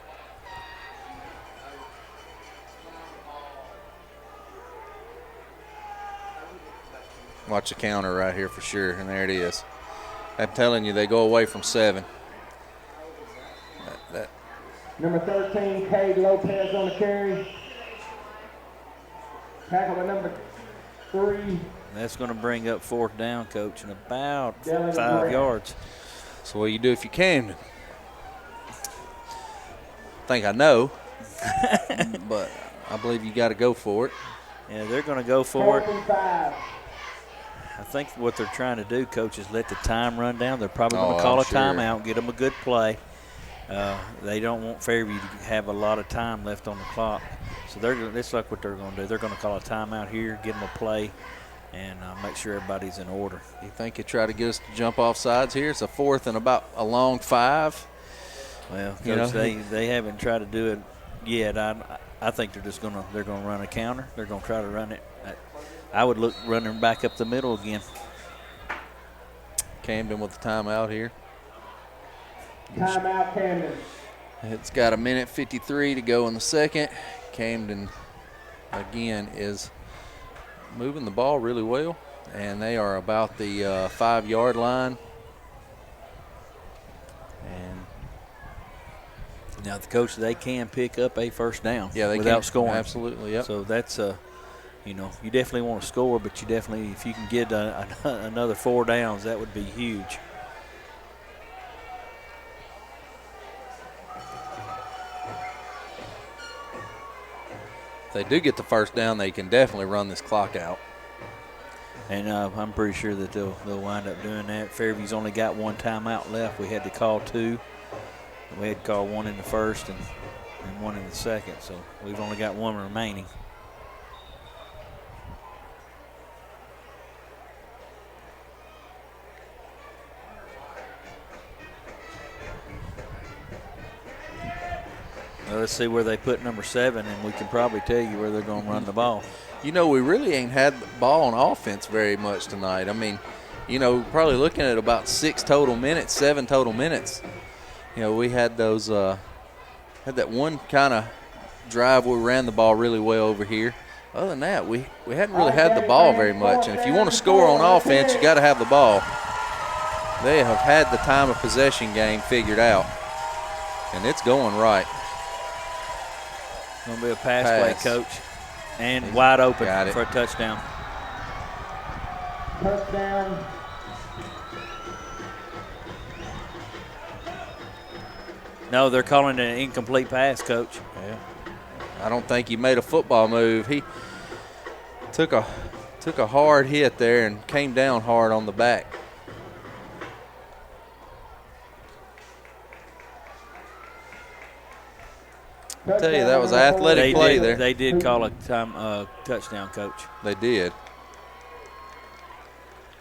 Watch the counter right here for sure, and there it is. I'm telling you, they go away from 7. Number 13, Cade Lopez on the carry. Tackle by number 3. That's going to bring up 4th down, Coach, in about Dylan 5 Grant. yards. So what do you do if you can? I think I know, but I believe you got to go for it. Yeah, they're going to go for it. 45. I think what they're trying to do, Coach, is let the time run down. They're probably going Oh, to call I'm a sure. timeout, get them a good play. They don't want Fairview to have a lot of time left on the clock. So it's like what they're going to do. They're going to call a timeout here, get them a play, and make sure everybody's in order. You think you try to get us to jump off sides here? It's a 4th and about a long 5. Well, Coach, You know, they haven't tried to do it yet. I think they're going to run a counter. They're going to try to run it. I would look running back up the middle again. Camden with the timeout here. Timeout, Camden. It's got 1:53 to go in the 2nd. Camden, again, is moving the ball really well, and they are about the 5-yard line. And Now, the coach, they can pick up a first down they without can. scoring. Absolutely, yep. So that's you definitely want to score, but you definitely, if you can get another 4 downs, that would be huge. If they do get the first down, they can definitely run this clock out. And I'm pretty sure that they'll wind up doing that. Fairview's only got 1 timeout left. We had to call 2. We had to call 1 in the first and 1 in the second, so we've only got 1 remaining. Well, let's see where they put number 7, and we can probably tell you where they're going to run the ball. You know, we really ain't had the ball on offense very much tonight. I mean, probably looking at about 7 total minutes. We had those, had that one kind of drive we ran the ball really well over here. Other than that, we hadn't really had the ball very much. And if you want to score on offense, you got to have the ball. They have had the time of possession game figured out, and it's going right. Going to be a pass play, Coach, and wide open for a touchdown. Touchdown. No, they're calling it an incomplete pass, Coach. Yeah. I don't think he made a football move. He took a hard hit there and came down hard on the back. I tell you, that was an athletic play there. They did call a touchdown, Coach. They did.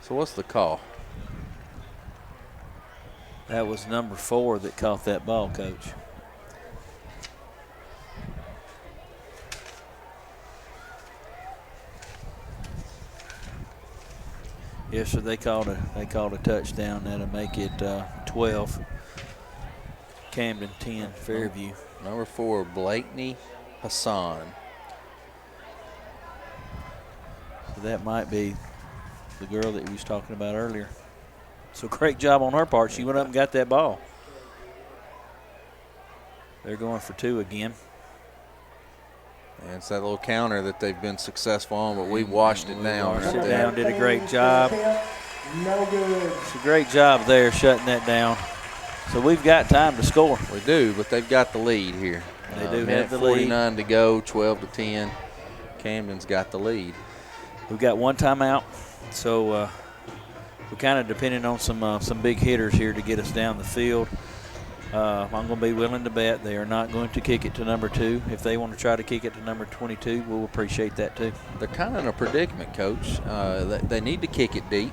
So what's the call? That was number 4 that caught that ball, Coach. Yes, sir. They called a touchdown. That'll make it 12. Camden 10, Fairview. Number 4, Blakeney Hassan. So that might be the girl that we was talking about earlier. So great job on her part. She went up and got that ball. They're going for 2 again. And it's that little counter that they've been successful on, but we washed it down. Washed it down, did a great job. No good. It's a great job there shutting that down. So we've got time to score. We do, but they've got the lead here. They do minute have the lead. 49 to go, 12-10. Camden's got the lead. We've got 1 timeout, so we're kind of depending on some big hitters here to get us down the field. I'm going to be willing to bet they are not going to kick it to number 2. If they want to try to kick it to number 22, we'll appreciate that too. They're kind of in a predicament, Coach. They need to kick it deep,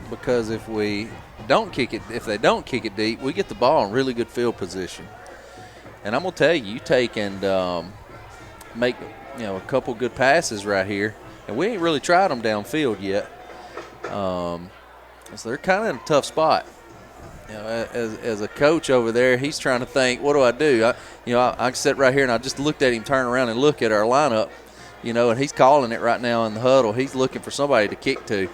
because if they don't kick it deep, we get the ball in really good field position. And I'm going to tell you, you take and make a couple good passes right here, and we ain't really tried them downfield yet. So they're kind of in a tough spot. As a coach over there, he's trying to think, what do I do? I sit right here and I just looked at him turn around and look at our lineup, and he's calling it right now in the huddle. He's looking for somebody to kick to.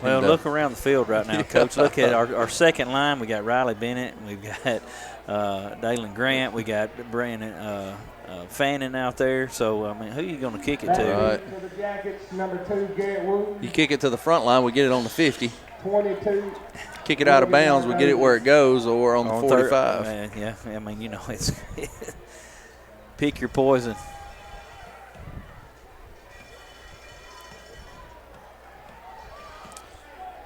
Well, look around the field right now, Coach. Look at our second line. We got Riley Bennett. We've got Dalen Grant. We got Brandon Fannin out there. So, I mean, who are you going to kick it to? Right. For the Jackets, number 2, Garrett Wooten. You kick it to the front line, we get it on the 50. 22. Kick it out of bounds, we get it where it goes, or on the 45. Yeah, I mean, it's pick your poison.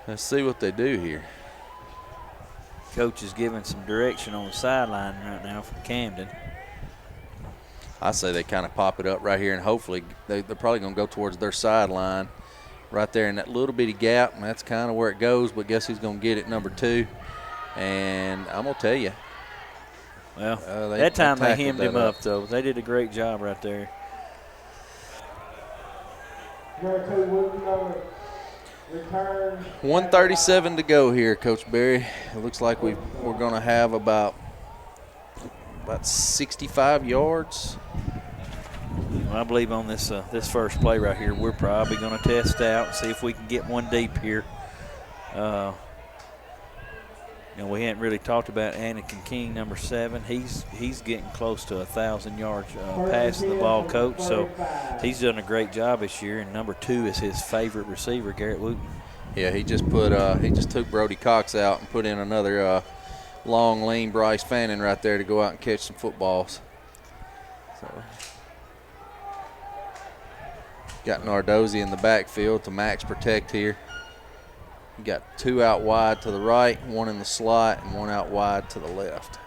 Let's see what they do here. Coach is giving some direction on the sideline right now from Camden. I say they kind of pop it up right here, and hopefully they're probably going to go towards their sideline right there in that little bitty gap, and that's kind of where it goes. But guess who's going to get it, number 2? And I'm going to tell you. Well, that time they hemmed him up, though. They did a great job right there. Number 2, Wooten on the return. 1:37 to go here, Coach Berry. It looks like we're going to have about 65 yards. Well, I believe on this first play right here, we're probably going to test out and see if we can get one deep here. We hadn't really talked about Anakin King, number 7. He's getting close to 1,000 yards passing the ball, Coach. So he's done a great job this year. And number 2 is his favorite receiver, Garrett Wooten. Yeah, he just took Brody Cox out and put in another long, lean Bryce Fannin right there to go out and catch some footballs. So got Nardozzi in the backfield to max protect here. You got 2 out wide to the right, 1 in the slot, and 1 out wide to the left.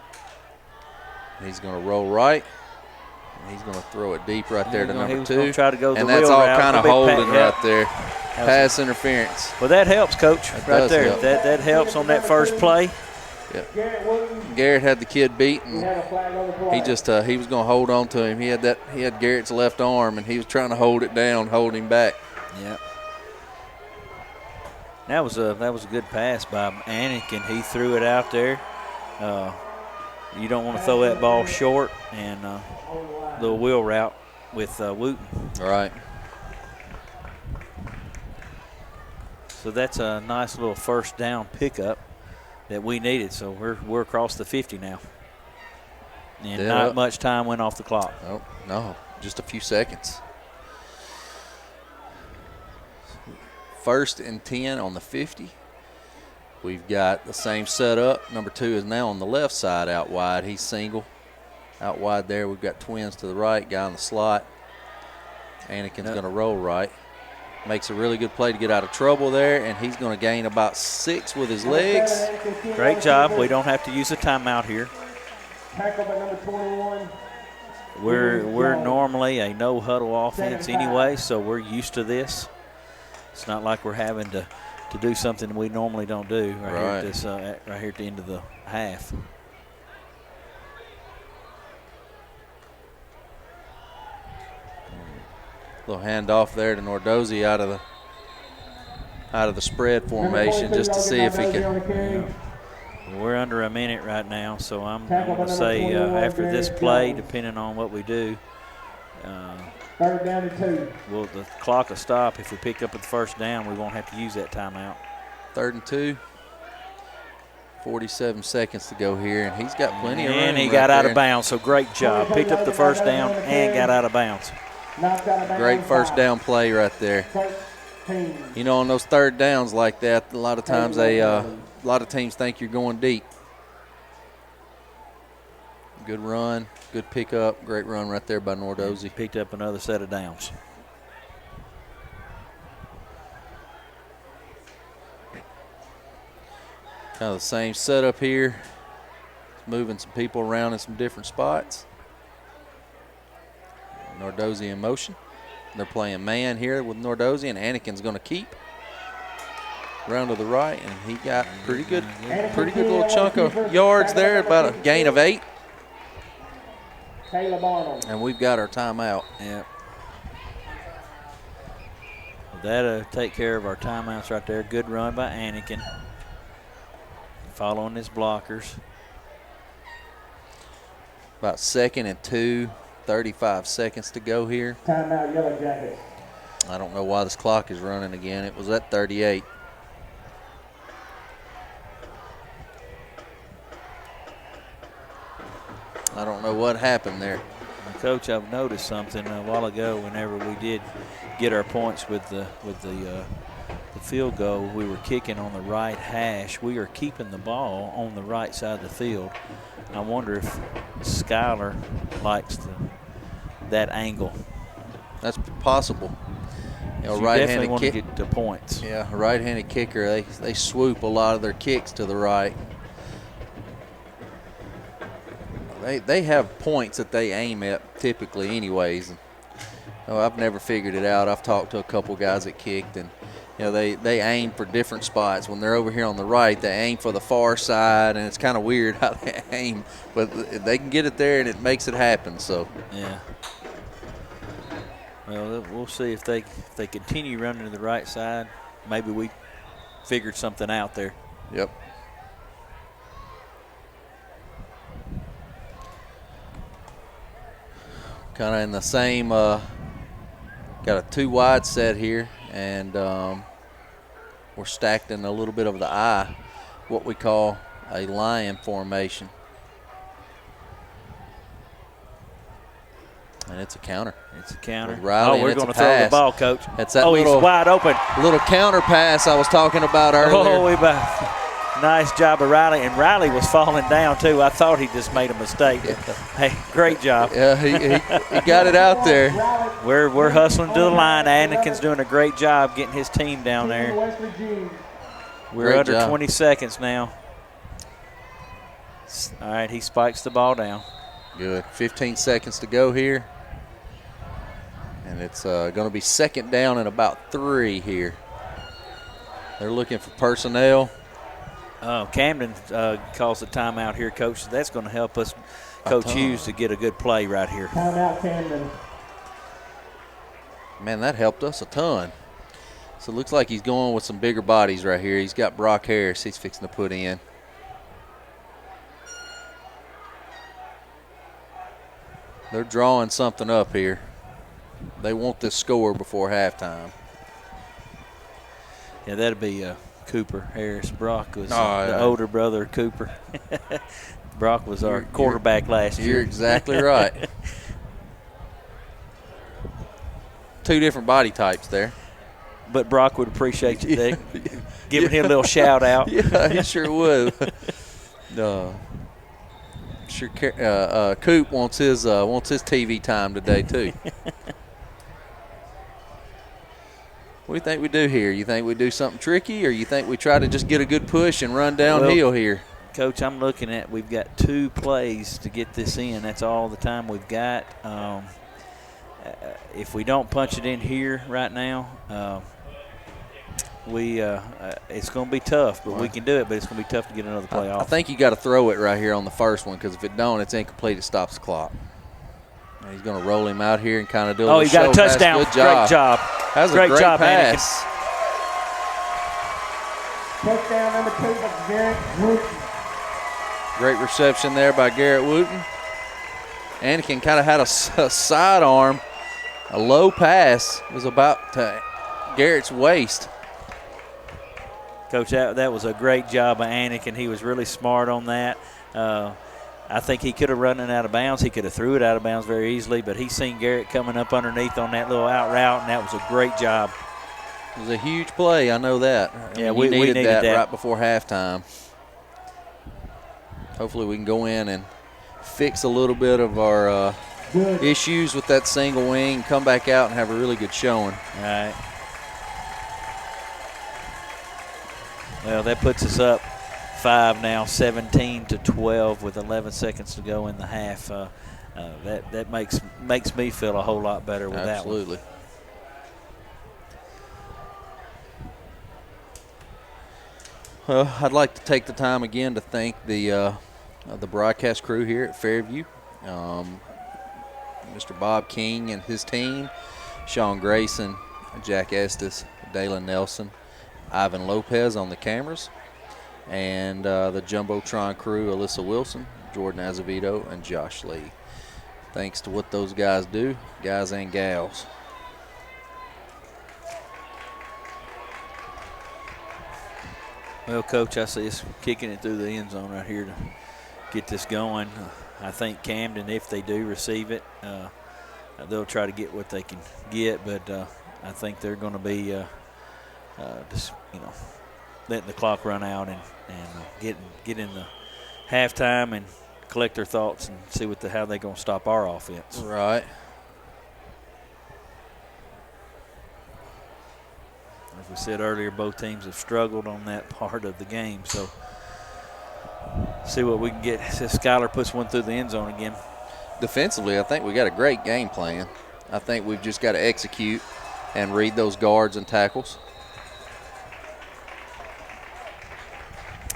He's going to roll right, and he's going to throw it deep right there to number 2. Try to go and the that's real all route, kind of holding right there. Pass interference. Well, that helps, Coach, right there. Help. That helps on that first play. Yep. Garrett had the kid beat, and he was going to hold on to him. He had Garrett's left arm, and he was trying to hold it down, hold him back. Yeah. That was a good pass by Anakin. He threw it out there. you don't want to throw that ball short and the wheel route with Wooten. All right. So that's a nice little first down pickup that we needed. So we're across the 50 now. And not much time went off the clock. Oh, no, just a few seconds. 1st and 10 on the 50. We've got the same setup. Number 2 is now on the left side out wide. He's single. Out wide there, we've got twins to the right, guy in the slot. Anakin's going to roll right. Makes a really good play to get out of trouble there, and he's going to gain about 6 with his legs. Great job. We don't have to use a timeout here. Tackle by number 21. We're normally a no-huddle offense anyway, so we're used to this. It's not like we're having to do something we normally don't do right here at the end of the half. Little handoff there to Nordozzi out of the spread formation just to see if he can. We're under a minute right now, so I'm going to say after this play, depending on what we do, 3rd down and 2. Well, the clock will stop. If we pick up at the first down, we won't have to use that timeout. 3rd and 2. 47 seconds to go here, and he's got plenty of room. And he got out of bounds, so great job. Picked up the first down and got out of bounds. Great first down play right there. You know, on those 3rd downs like that, a lot of times a lot of teams think you're going deep. Good run, good pickup, great run right there by Nordozzi. Picked up another set of downs. Kind of the same setup here. Moving some people around in some different spots. Nordozzi in motion. They're playing man here with Nordozzi, and Anakin's going to keep. Round to the right, and he got pretty good little chunk of yards there, about a gain of 8. And we've got our timeout. Yeah. That'll take care of our timeouts right there. Good run by Anakin. Following his blockers. About 2nd and 2, 35 seconds to go here. Timeout, Yellow Jackets. I don't know why this clock is running again. It was at 38. I don't know what happened there. Coach, I've noticed something a while ago. Whenever we did get our points with the field goal, we were kicking on the right hash. We are keeping the ball on the right side of the field. I wonder if Skyler likes that angle. That's possible. You know, you definitely want to get the points. Yeah, a right-handed kicker, they swoop a lot of their kicks to the right. They have points that they aim at typically anyways. I've never figured it out. I've talked to a couple guys that kicked, and they aim for different spots. When they're over here on the right, they aim for the far side, and it's kind of weird how they aim, but they can get it there, and it makes it happen. So yeah. Well, we'll see if they continue running to the right side. Maybe we figured something out there. Yep. Kind of in the same, got a 2 wide set here, and we're stacked in a little bit of the I, what we call a lion formation. And it's a counter. It's a counter. With Riley, we're going to throw the ball, Coach. It's that he's wide open. Little counter pass I was talking about earlier. Nice job of Riley. And Riley was falling down, too. I thought he just made a mistake. Yeah. Hey, great job. Yeah, he got it out there. We're hustling to the line. Anakin's doing a great job getting his team down there. We're great under job. 20 seconds now. All right, he spikes the ball down. Good. 15 seconds to go here. And it's going to be 2nd down and about 3 here. They're looking for personnel. Camden calls the timeout here, Coach. So that's going to help us, Coach Hughes, to get a good play right here. Timeout, Camden. Man, that helped us a ton. So it looks like he's going with some bigger bodies right here. He's got Brock Harris he's fixing to put in. They're drawing something up here. They want this score before halftime. Yeah, that'd be Cooper Harris. Brock was the older brother of Cooper. Brock was our quarterback last year. You're exactly right. Two different body types there. But Brock would appreciate you, Dick, giving him a little shout out. Yeah, he sure would. Sure, Coop wants his TV time today too. What do you think we do here? You think we do something tricky, or you think we try to just get a good push and run downhill here? Coach, I'm looking at we've got 2 plays to get this in. That's all the time we've got. If we don't punch it in here right now, it's going to be tough, but we can do it, but it's going to be tough to get another play off. I think you got to throw it right here on the first one, because if it don't, it's incomplete. It stops the clock. And he's going to roll him out here and kind of do a little he got a touchdown. Good job. Great job. That was a great job, pass. Touchdown number 2 by Garrett Wooten. Great reception there by Garrett Wooten. Anakin kind of had a sidearm. A low pass was about to Garrett's waist. Coach, that was a great job by Anakin. He was really smart on that. I think he could have run it out of bounds. He could have threw it out of bounds very easily, but he seen Garrett coming up underneath on that little out route, and that was a great job. It was a huge play. I know that. Yeah, we needed that that right before halftime. Hopefully we can go in and fix a little bit of our issues with that single wing, come back out and have a really good showing. All right. Well, that puts us up 5 now, 17-12 with 11 seconds to go in the half. That makes me feel a whole lot better with that one. Absolutely. Well, I'd like to take the time again to thank the broadcast crew here at Fairview. Mr. Bob King and his team, Sean Grayson, Jack Estes, Dalen Nelson, Ivan Lopez on the cameras, and the Jumbotron crew, Alyssa Wilson, Jordan Azevedo, and Josh Lee. Thanks to what those guys do, guys and gals. Well, Coach, I see us kicking it through the end zone right here to get this going. I think Camden, if they do receive it, they'll try to get what they can get, but I think they're going to be just, letting the clock run out and get in the halftime and collect their thoughts and see how they're going to stop our offense. Right. As we said earlier, both teams have struggled on that part of the game, so see what we can get. Skylar puts one through the end zone again. Defensively, I think we got a great game plan. I think we've just got to execute and read those guards and tackles.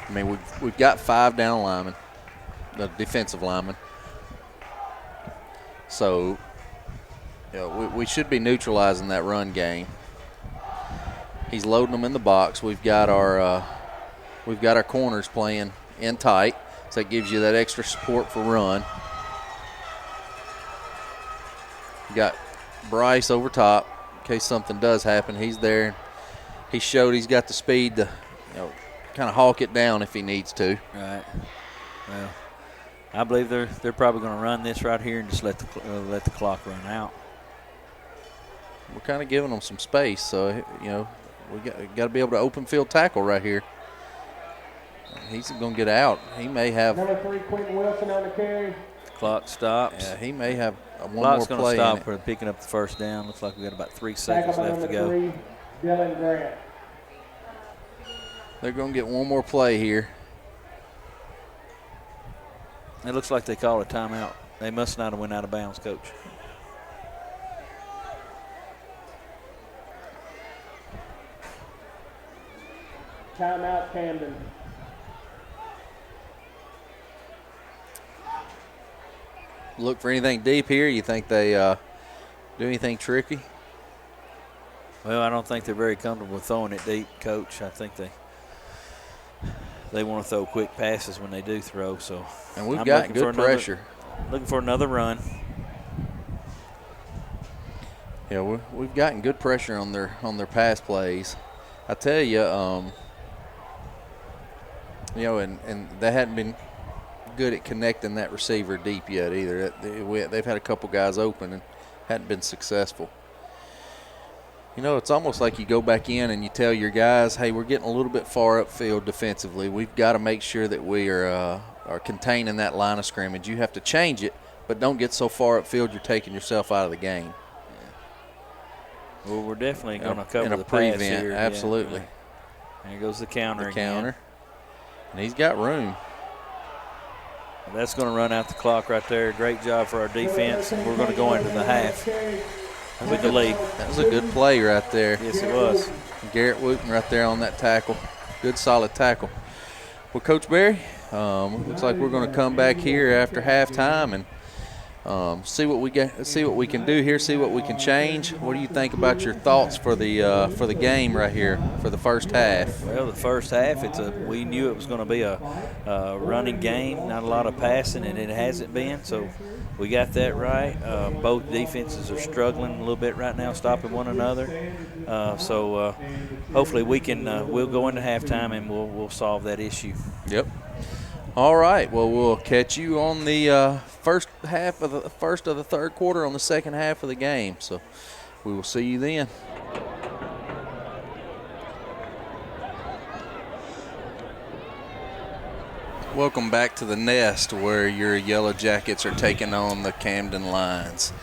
I mean, we've got 5 down linemen, the defensive linemen. So, we should be neutralizing that run game. He's loading them in the box. We've got our corners playing in tight, so that gives you that extra support for run. You got Bryce over top in case something does happen. He's there. He showed he's got the speed to, kind of hawk it down if he needs to. Right. Well, I believe they're probably going to run this right here and just let the clock run out. We're kind of giving them some space, so we got to be able to open field tackle right here. He's going to get out. He may have. Number 3, Quentin Wilson on the carry. Clock stops. Yeah, he may have one Clock's more going play. to stop for picking up the first down. Looks like we got about 3 seconds left to go. Number 3, Dylan Grant. They're going to get one more play here. It looks like they call a timeout. They must not have went out of bounds, Coach. Timeout, Camden. Look for anything deep here. You think they do anything tricky? Well, I don't think they're very comfortable throwing it deep, Coach. I think they want to throw quick passes when they do throw. So, and we've got good pressure. Looking for another run. Yeah, we've gotten good pressure on their pass plays. I tell you, and they hadn't been good at connecting that receiver deep yet either. They've had a couple guys open and hadn't been successful. It's almost like you go back in and you tell your guys, hey, we're getting a little bit far upfield defensively. We've got to make sure that we are containing that line of scrimmage. You have to change it, but don't get so far upfield you're taking yourself out of the game. Well, we're definitely going to cover in a the prevent, pass here. absolutely. Yeah. There goes the counter again. Counter. And he's got room. That's going to run out the clock right there. Great job for our defense. We're going to go into the half with the lead. That was a good play right there. Yes, it was. Garrett Wooten right there on that tackle. Good, solid tackle. Well, Coach Berry, looks like we're going to come back here after halftime and see what we can do here, see what we can change. What do you think about your thoughts for the game right here for the first half? Well, the first half, we knew it was going to be a running game, not a lot of passing, and it hasn't been. So we got that right. Both defenses are struggling a little bit right now, stopping one another. So hopefully we'll go into halftime and we'll solve that issue. Yep. All right. Well, we'll catch you on the first of the third quarter on the second half of the game. So we will see you then. Welcome back to the Nest, where your Yellow Jackets are taking on the Camden Lions.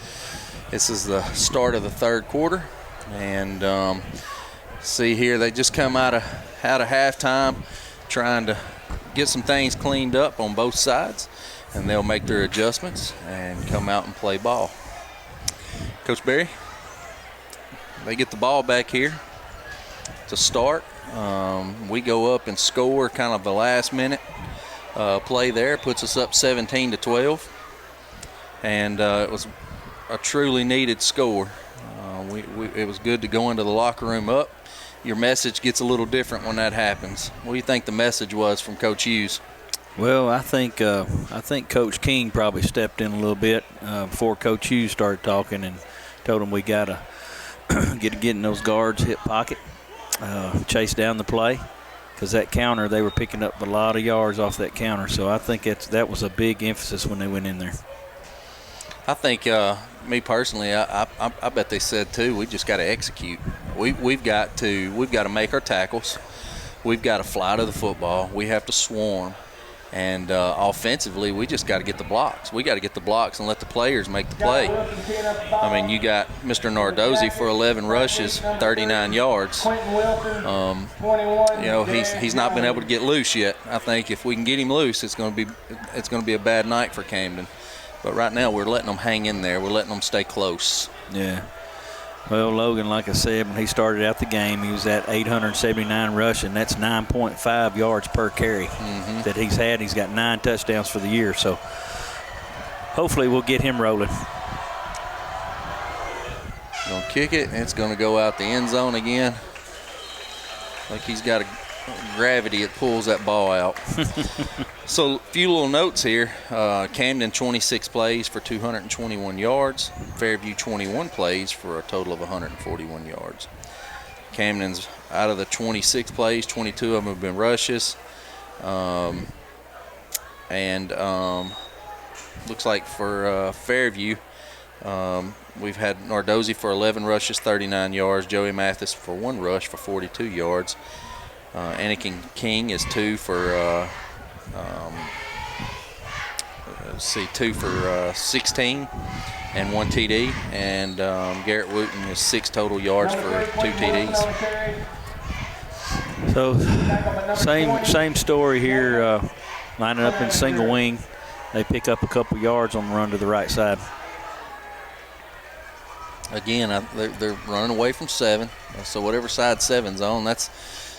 This is the start of the third quarter, and see here they just come out of halftime, trying to get some things cleaned up on both sides, and they'll make their adjustments and come out and play ball. Coach Berry, they get the ball back here to start. We go up and score kind of the last minute play there, puts us up 17-12, and it was a truly needed score. It was good to go into the locker room up. Your message gets a little different when that happens. What do you think the message was from Coach Hughes? Well, I think Coach King probably stepped in a little bit before Coach Hughes started talking and told him we got to get in those guards' hip pocket, chase down the play, because that counter, they were picking up a lot of yards off that counter. So I think that was a big emphasis when they went in there. I think, me personally, I bet they said too, we just got to execute. We've got to make our tackles. We've got to fly to the football. We have to swarm. And offensively, we just got to get the blocks. We got to get the blocks and let the players make the play. I mean, you got Mr. Nardozzi for 11 rushes, 39 yards. He's not been able to get loose yet. I think if we can get him loose, it's going to be a bad night for Camden. But right now, we're letting them hang in there. We're letting them stay close. Yeah. Well, Logan, like I said, when he started out the game, he was at 879 rushing. That's 9.5 yards per carry that he's had. He's got 9 touchdowns for the year. So hopefully we'll get him rolling. Going to kick it, and it's going to go out the end zone again. Like he's got a gravity that pulls that ball out. So a few little notes here. Camden 26 plays for 221 yards. Fairview 21 plays for a total of 141 yards. Camden's out of the 26 plays, 22 of them have been rushes. Looks like for Fairview, we've had Nardozzi for 11 rushes, 39 yards. Joey Mathis for 1 rush for 42 yards. Anakin King is 2 for 16 and 1 TD, and Garrett Wooten is 6 total yards for 2 TDs. So same story here, lining up in single wing. They pick up a couple yards on the run to the right side. Again, they're running away from 7, so whatever side 7's on, that's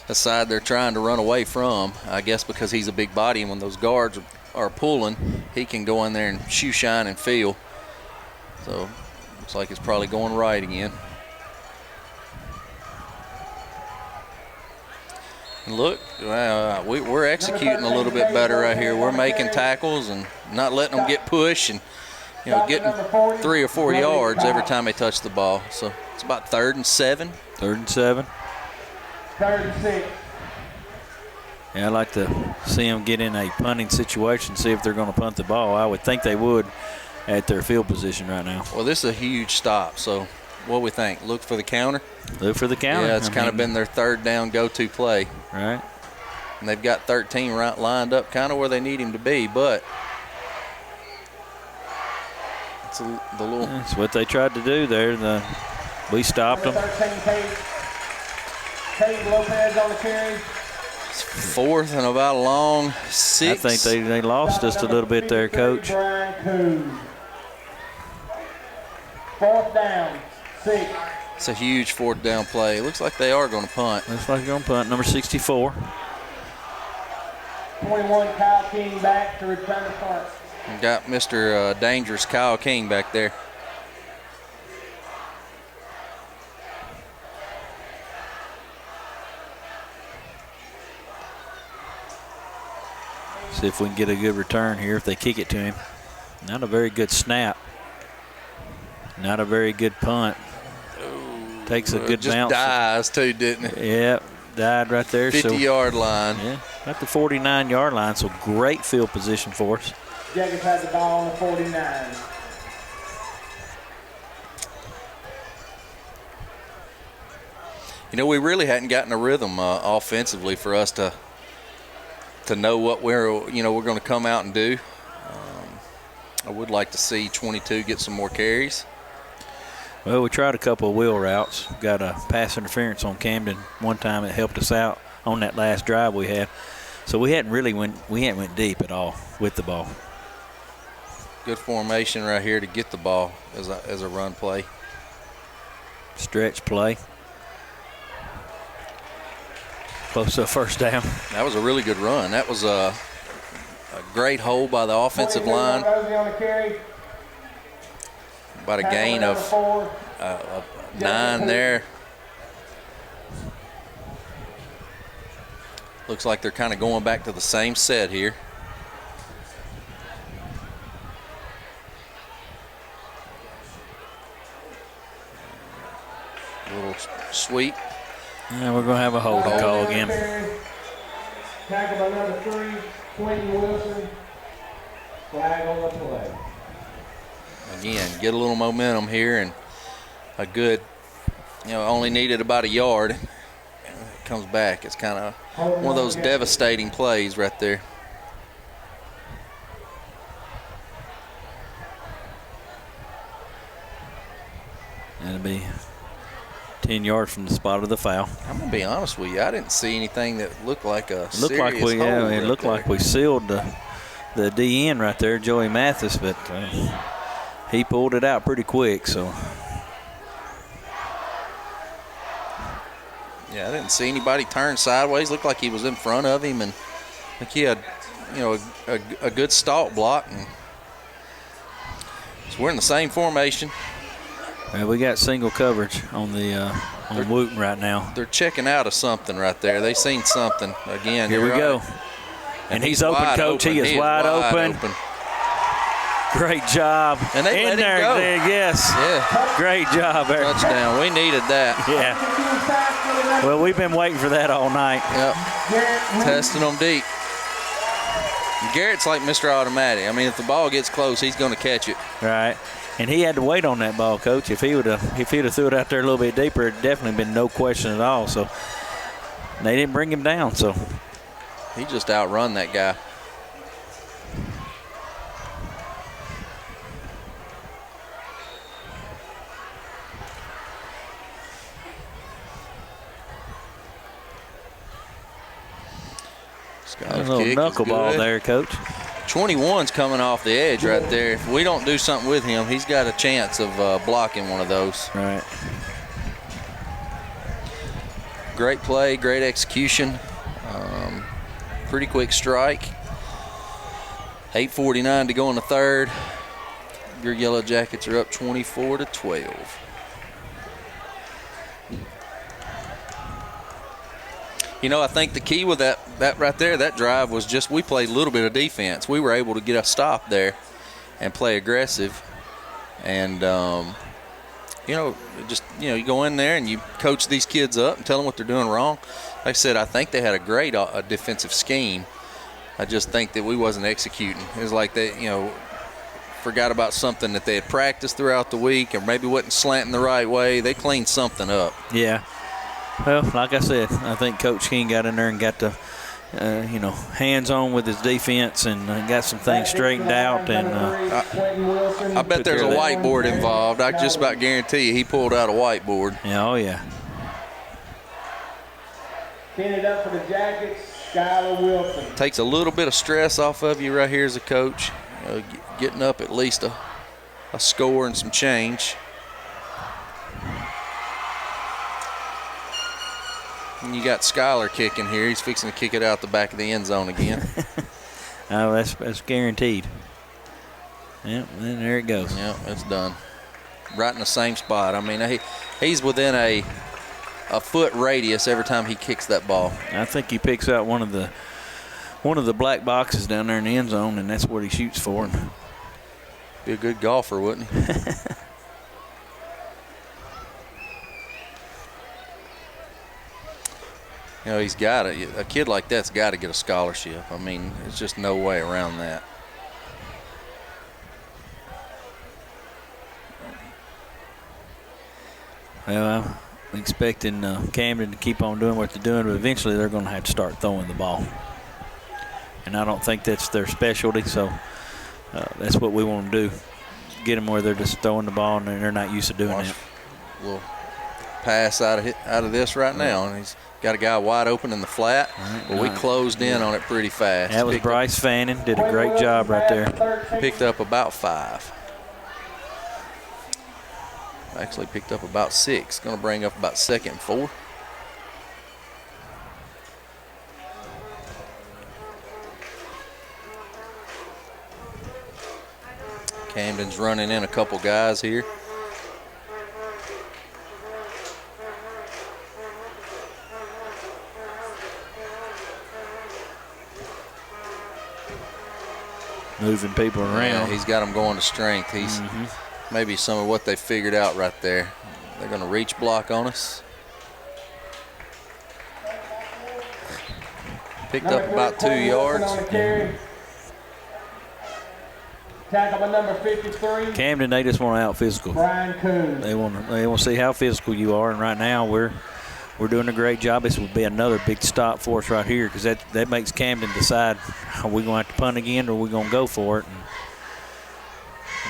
the side they're trying to run away from, I guess, because he's a big body, and when those guards are pulling, he can go in there and shoe shine and feel. So looks like it's probably going right again. And look, we're executing a little bit better right here. We're making tackles and not letting them get pushed, and getting 3 or 4 yards every time they touch the ball. So it's about 3rd and 7. 3rd and 7. 3rd and 6. Yeah, I'd like to see them get in a punting situation, see if they're going to punt the ball. I would think they would at their field position right now. Well, this is a huge stop. So what do we think? Look for the counter? Look for the counter. Yeah, it's kind of been their 3rd down go-to play. Right. And they've got 13 lined up kind of where they need him to be, but it's the little. That's what they tried to do there. We stopped them. 13, Cade Lopez on the carry. It's 4th and about a long 6. I think they lost just a little bit there, Coach. 4th down, 6. It's a huge 4th down play. It looks like they are going to punt. Looks like they're going to punt. Number 64. 21, Kyle King back to return the punt. We got Mr. Dangerous Kyle King back there. See if we can get a good return here if they kick it to him. Not a very good snap. Not a very good punt. Takes a good just bounce. Just dies too, didn't it? Yeah, died right there. 50-yard line. Yeah, at the 49-yard line, so great field position for us. Jaggers had the ball on the 49. You know, we really hadn't gotten a rhythm offensively for us to know what we're going to come out and do. I would like to see 22 get some more carries. Well, we tried a couple of wheel routes. Got a pass interference on Camden one time. It helped us out on that last drive we had. So we hadn't went deep at all with the ball. Good formation right here to get the ball as a run play. Stretch play. Close to a 1st down. That was a really good run. That was a great hold by the offensive line. About a gain of 9 there. Looks like they're kind of going back to the same set here. A little sweep. Yeah, we're going to have a holding call again. Tackle by number 3, Quentin Wilson. Flag on the play. Again, get a little momentum here and a good, only needed about a yard. It comes back. It's kind of one of those devastating plays right there. That'll be 10 yards from the spot of the foul. I'm going to be honest with you. I didn't see anything that looked like a serious hold it looked like we sealed the DN right there, Joey Mathis, but he pulled it out pretty quick. So yeah, I didn't see anybody turn sideways. Looked like he was in front of him, and I think he had, a good stalk block. And so we're in the same formation. We got single coverage on the on Wooten right now. They're checking out of something right there. They seen something again. Here we go. And he's open, Coach. He is wide open. Great job. And they let him go. Yes. Yeah. Great job there. Touchdown. We needed that. Yeah. Well, we've been waiting for that all night. Yep. Testing them deep. Garrett's like Mr. Automatic. I mean, if the ball gets close, he's going to catch it. Right. And he had to wait on that ball, Coach. If he'd have threw it out there a little bit deeper, it'd definitely been no question at all. So they didn't bring him down. So he just outrun that guy. A little knuckleball there, Coach. 21's coming off the edge right there. If we don't do something with him, he's got a chance of blocking one of those. Right. Great play, great execution. Pretty quick strike. 8:49 to go in the 3rd. Your Yellow Jackets are up 24-12. I think the key with that right there, that drive was just we played a little bit of defense. We were able to get a stop there and play aggressive. And, you go in there and you coach these kids up and tell them what they're doing wrong. Like I said, I think they had a great defensive scheme. I just think that we wasn't executing. It was like they, forgot about something that they had practiced throughout the week, or maybe wasn't slanting the right way. They cleaned something up. Yeah. Well, like I said, I think Coach King got in there and got the, hands-on with his defense and got some things straightened out. And I bet there's a whiteboard involved. I just about guarantee you he pulled out a whiteboard. Yeah, oh, yeah. Pin it up for the Jackets, Skylar Wilson. Takes a little bit of stress off of you right here as a coach. Getting up at least a score and some change. And you got Skylar kicking here. He's fixing to kick it out the back of the end zone again. Oh, that's guaranteed. Yep, and there it goes. Yep, it's done. Right in the same spot. I mean, he's within a foot radius every time he kicks that ball. I think he picks out one of the black boxes down there in the end zone, and that's what he shoots for. Be a good golfer, wouldn't he? He's got a kid like that's got to get a scholarship. I mean, there's just no way around that. Well, I'm expecting Camden to keep on doing what they're doing, but eventually they're going to have to start throwing the ball. And I don't think that's their specialty, so that's what we want to do. Get them where they're just throwing the ball and they're not used to doing that. A little pass out of this right now, and he's got a guy wide open in the flat. Well, we closed in on it pretty fast. That was Bryce Fannin. Did a great job right there. Picked up about 5. Actually picked up about 6. Going to bring up about 2nd and 4. Camden's running in a couple guys here. Moving people around. Yeah, he's got them going to strength. He's maybe some of what they figured out right there. They're going to reach block on us. Picked up about 2 yards. Tackle by number 53. Camden, they just want to out physical. Brian Coon. They want to see how physical you are, and right now we're doing a great job. This would be another big stop for us right here, because that makes Camden decide, are we going to have to punt again or are we going to go for it? And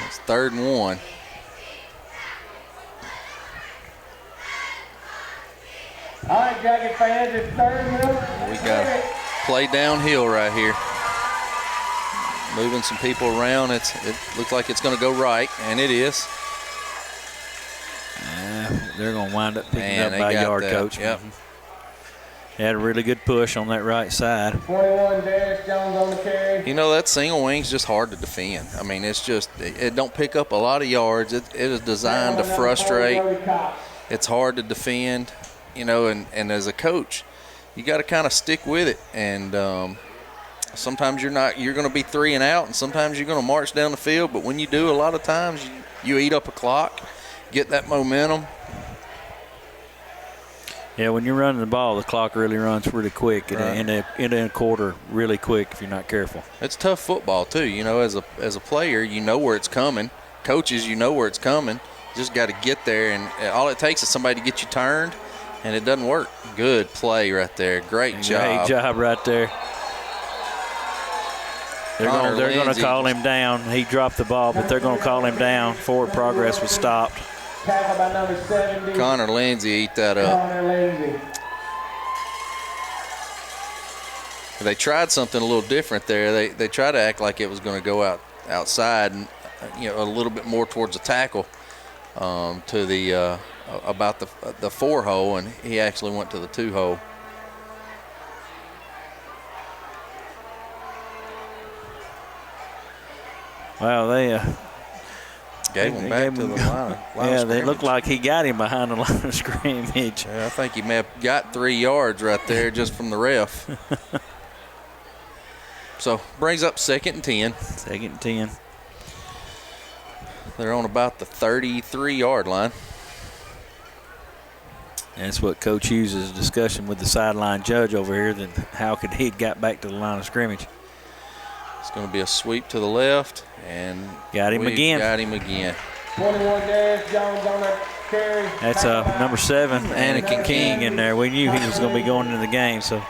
it's 3rd and 1. All right, Jacket fans, it's 3rd and 1. We got to play downhill right here. Moving some people around. It looks like it's going to go right, and it is. They're going to wind up picking up by yard, Coach. Yep. They had a really good push on that right side. 21, Darius Jones on the carry. That single wing's just hard to defend. I mean, it's just, it don't pick up a lot of yards. It is designed to frustrate. It's hard to defend, and as a coach, you got to kind of stick with it. And sometimes you're going to be 3 and out, and sometimes you're going to march down the field. But when you do, a lot of times you eat up a clock, get that momentum. Yeah, when you're running the ball, the clock really runs really quick, and in a quarter really quick if you're not careful. It's tough football too. As a player, you know where it's coming. Coaches, you know where it's coming. You just got to get there, and all it takes is somebody to get you turned, and it doesn't work. Good play right there. Great job. Great job right there. They're going to call him down. He dropped the ball, but they're going to call him down. Forward progress was stopped. Tackle by number 70. Connor Lindsay ate that up. Connor Lindsay. They tried something a little different there. They tried to act like it was going to go outside, and a little bit more towards the tackle, to the about the 4 hole, and he actually went to the 2 hole. Wow, they gave him back to the line. Yeah, they looked like he got him behind the line of scrimmage. Yeah, I think he may have got 3 yards right there just from the ref. So brings up 2nd and 10. 2nd and 10. They're on about the 33-yard line. And that's what Coach Hughes' discussion with the sideline judge over here, that how could he got back to the line of scrimmage. It's going to be a sweep to the left, and got him again. Got him again. 21 Darius Jones on that carry. That's number 7, Anakin King in there. We knew he was going to be going into the game, so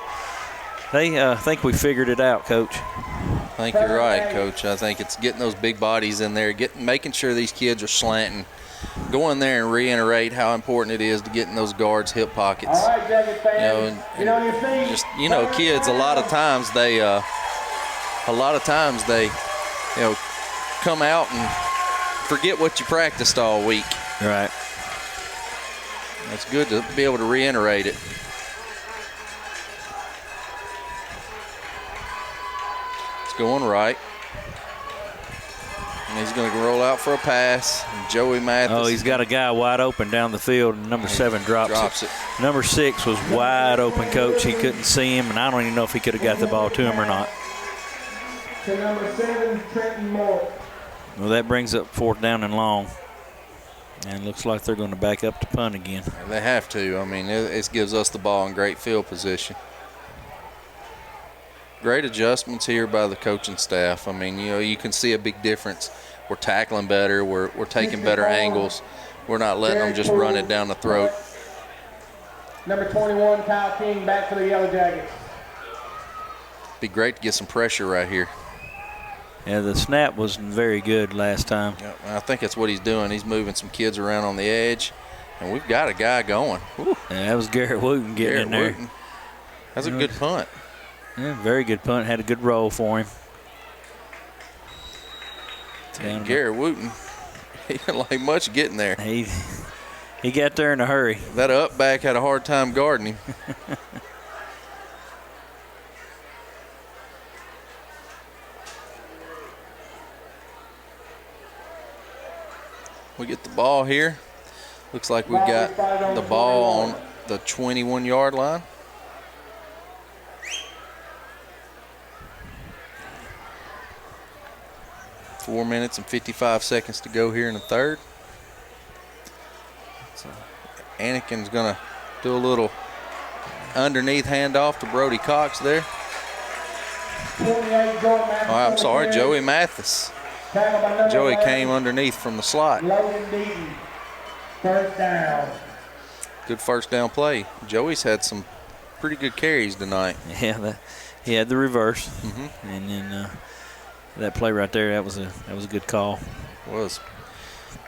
they think we figured it out, Coach. I think you're right, Coach. I think it's getting those big bodies in there, making sure these kids are slanting. Go in there and reiterate how important it is to get in those guards' hip pockets. All right, Jacket fans. Just kids. A lot of times they come out and forget what you practiced all week. Right. It's good to be able to reiterate it. It's going right. And he's going to roll out for a pass. And Joey Mathis. Oh, he's got a guy wide open down the field, and number 7 drops it. Number 6 was wide open, Coach. He couldn't see him, and I don't even know if he could have got the ball to him or not. To number 7, Trenton Moore. Well, that brings up 4th down and long. And looks like they're going to back up to punt again. They have to. I mean, it gives us the ball in great field position. Great adjustments here by the coaching staff. I mean, you can see a big difference. We're tackling better. We're taking better angles. We're not letting them just run it down the throat. Number 21, Kyle King, back for the Yellow Jackets. Be great to get some pressure right here. Yeah, the snap wasn't very good last time. Yeah, I think that's what he's doing. He's moving some kids around on the edge, and we've got a guy going. Yeah, that was Garrett Wooten getting in there. Wooten. That's a good punt. Yeah, very good punt. Had a good roll for him. And Garrett Wooten, he didn't like much getting there. He got there in a hurry. That up back had a hard time guarding him. We get the ball here. Looks like we got the ball on the 21-yard line. Four minutes and 55 seconds to go here in the third. So Anakin's going to do a little underneath handoff to Brody Cox there. Oh, I'm sorry, Joey Mathis. Joey came underneath from the slot. First down. Good first down play. Joey's had some pretty good carries tonight. Yeah, he had the reverse, Mm-hmm. and then that play right there, that was a good call. It was.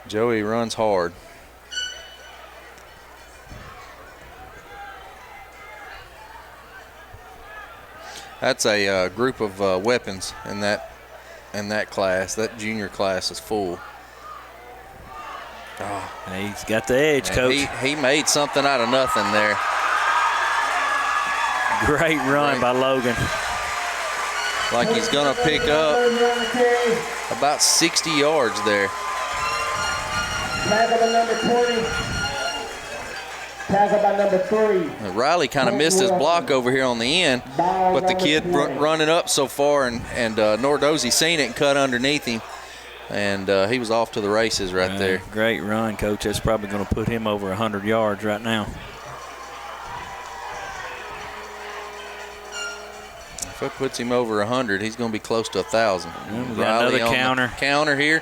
Joey runs hard. That's a group of weapons in that class. That junior class is full. Oh, he's got the edge, Coach. He made something out of nothing there. Great run by Logan. Like he's going to pick up about 60 yards there. Tackle by number 20. Tackle by number 3. Riley kind of missed his block over here on the end, but the kid running up so far, and Nordozzi seen it and cut underneath him, and he was off to the races right there. Great run, Coach. That's probably going to put him over 100 yards right now. If it puts him over 100, he's going to be close to 1,000. We got another counter. Counter here.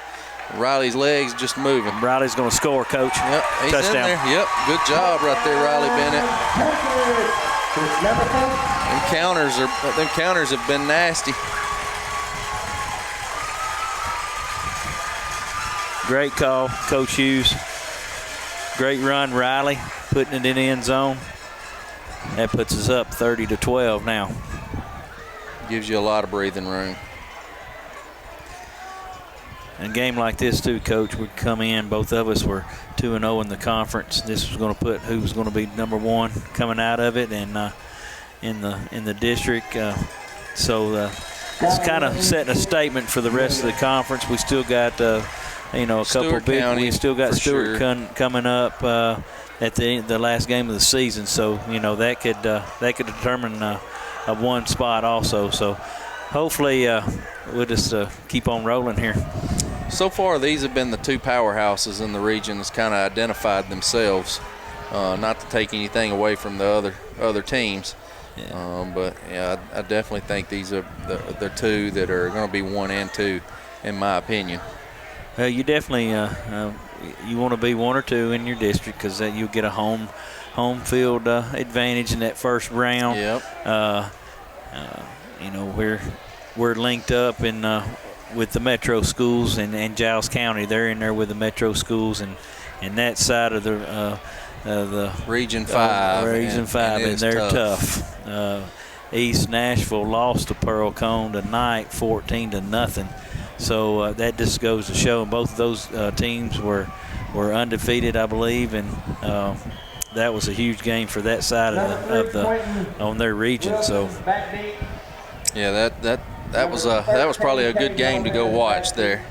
Riley's legs just moving. Riley's going to score, Coach. Yep, he's touchdown. in there. Yep, good job right there, Riley Bennett. Them counters have been nasty. Great call, Coach Hughes. Great run, Riley, putting it in the end zone. That puts us up 30-12 now. Gives you a lot of breathing room. In a game like this, too, Coach, we come in. Both of us were 2-0 in the conference. This was going to put who was going to be number 1 coming out of it, and in the district. So it's kind of setting a statement for the rest of the conference. We still got a couple big. County, we still got Stewart sure. Coming up at the last game of the season. So that could determine a 1 spot also. So hopefully we'll just keep on rolling here. So far, these have been the two powerhouses in the region that's kind of identified themselves. Not to take anything away from the other teams, but yeah, I definitely think these are the two that are going to be 1 and 2, in my opinion. Well, you definitely you want to be 1 or 2 in your district because you'll get a home field advantage in that first round. Yep. You know, we're linked up in with the metro schools and Giles County. They're in there with the metro schools and that side of the Region 5. Region 5, and they're tough. East Nashville lost to Pearl Cone tonight, 14-0. So that just goes to show. Both of those teams were undefeated, I believe, and that was a huge game for that side on their region. So yeah, that was probably a good game to go watch there.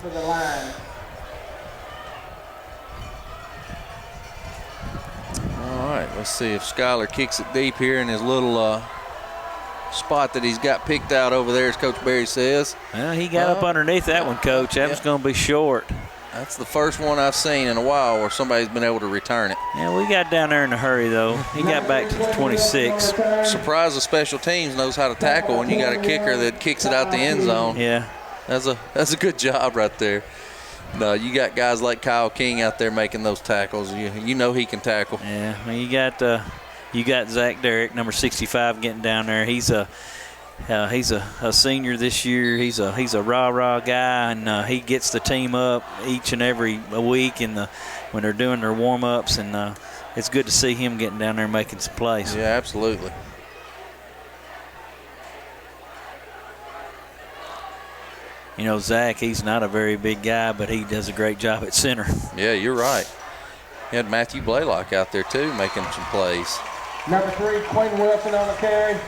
All right, let's see if Skylar kicks it deep here in his little spot that he's got picked out over there, as Coach Berry says. Well, he got up underneath that one, Coach. That was going to be short. That's the first one I've seen in a while where somebody's been able to return it. Yeah, we got down there in a hurry, though. He got back to the 26. Surprised the special teams knows how to tackle when you got a kicker that kicks it out the end zone. Yeah. That's a good job right there. No, you got guys like Kyle King out there making those tackles. You know he can tackle. Yeah, well, you got Zach Derrick, number 65, getting down there. He's a senior this year. He's a rah-rah guy, and he gets the team up each and every week when they're doing their warm-ups, and it's good to see him getting down there and making some plays. Yeah, absolutely. You know, Zach, he's not a very big guy, but he does a great job at center. Yeah, you're right. He had Matthew Blaylock out there, too, making some plays. Number 3, Quinn Wilson on the carry.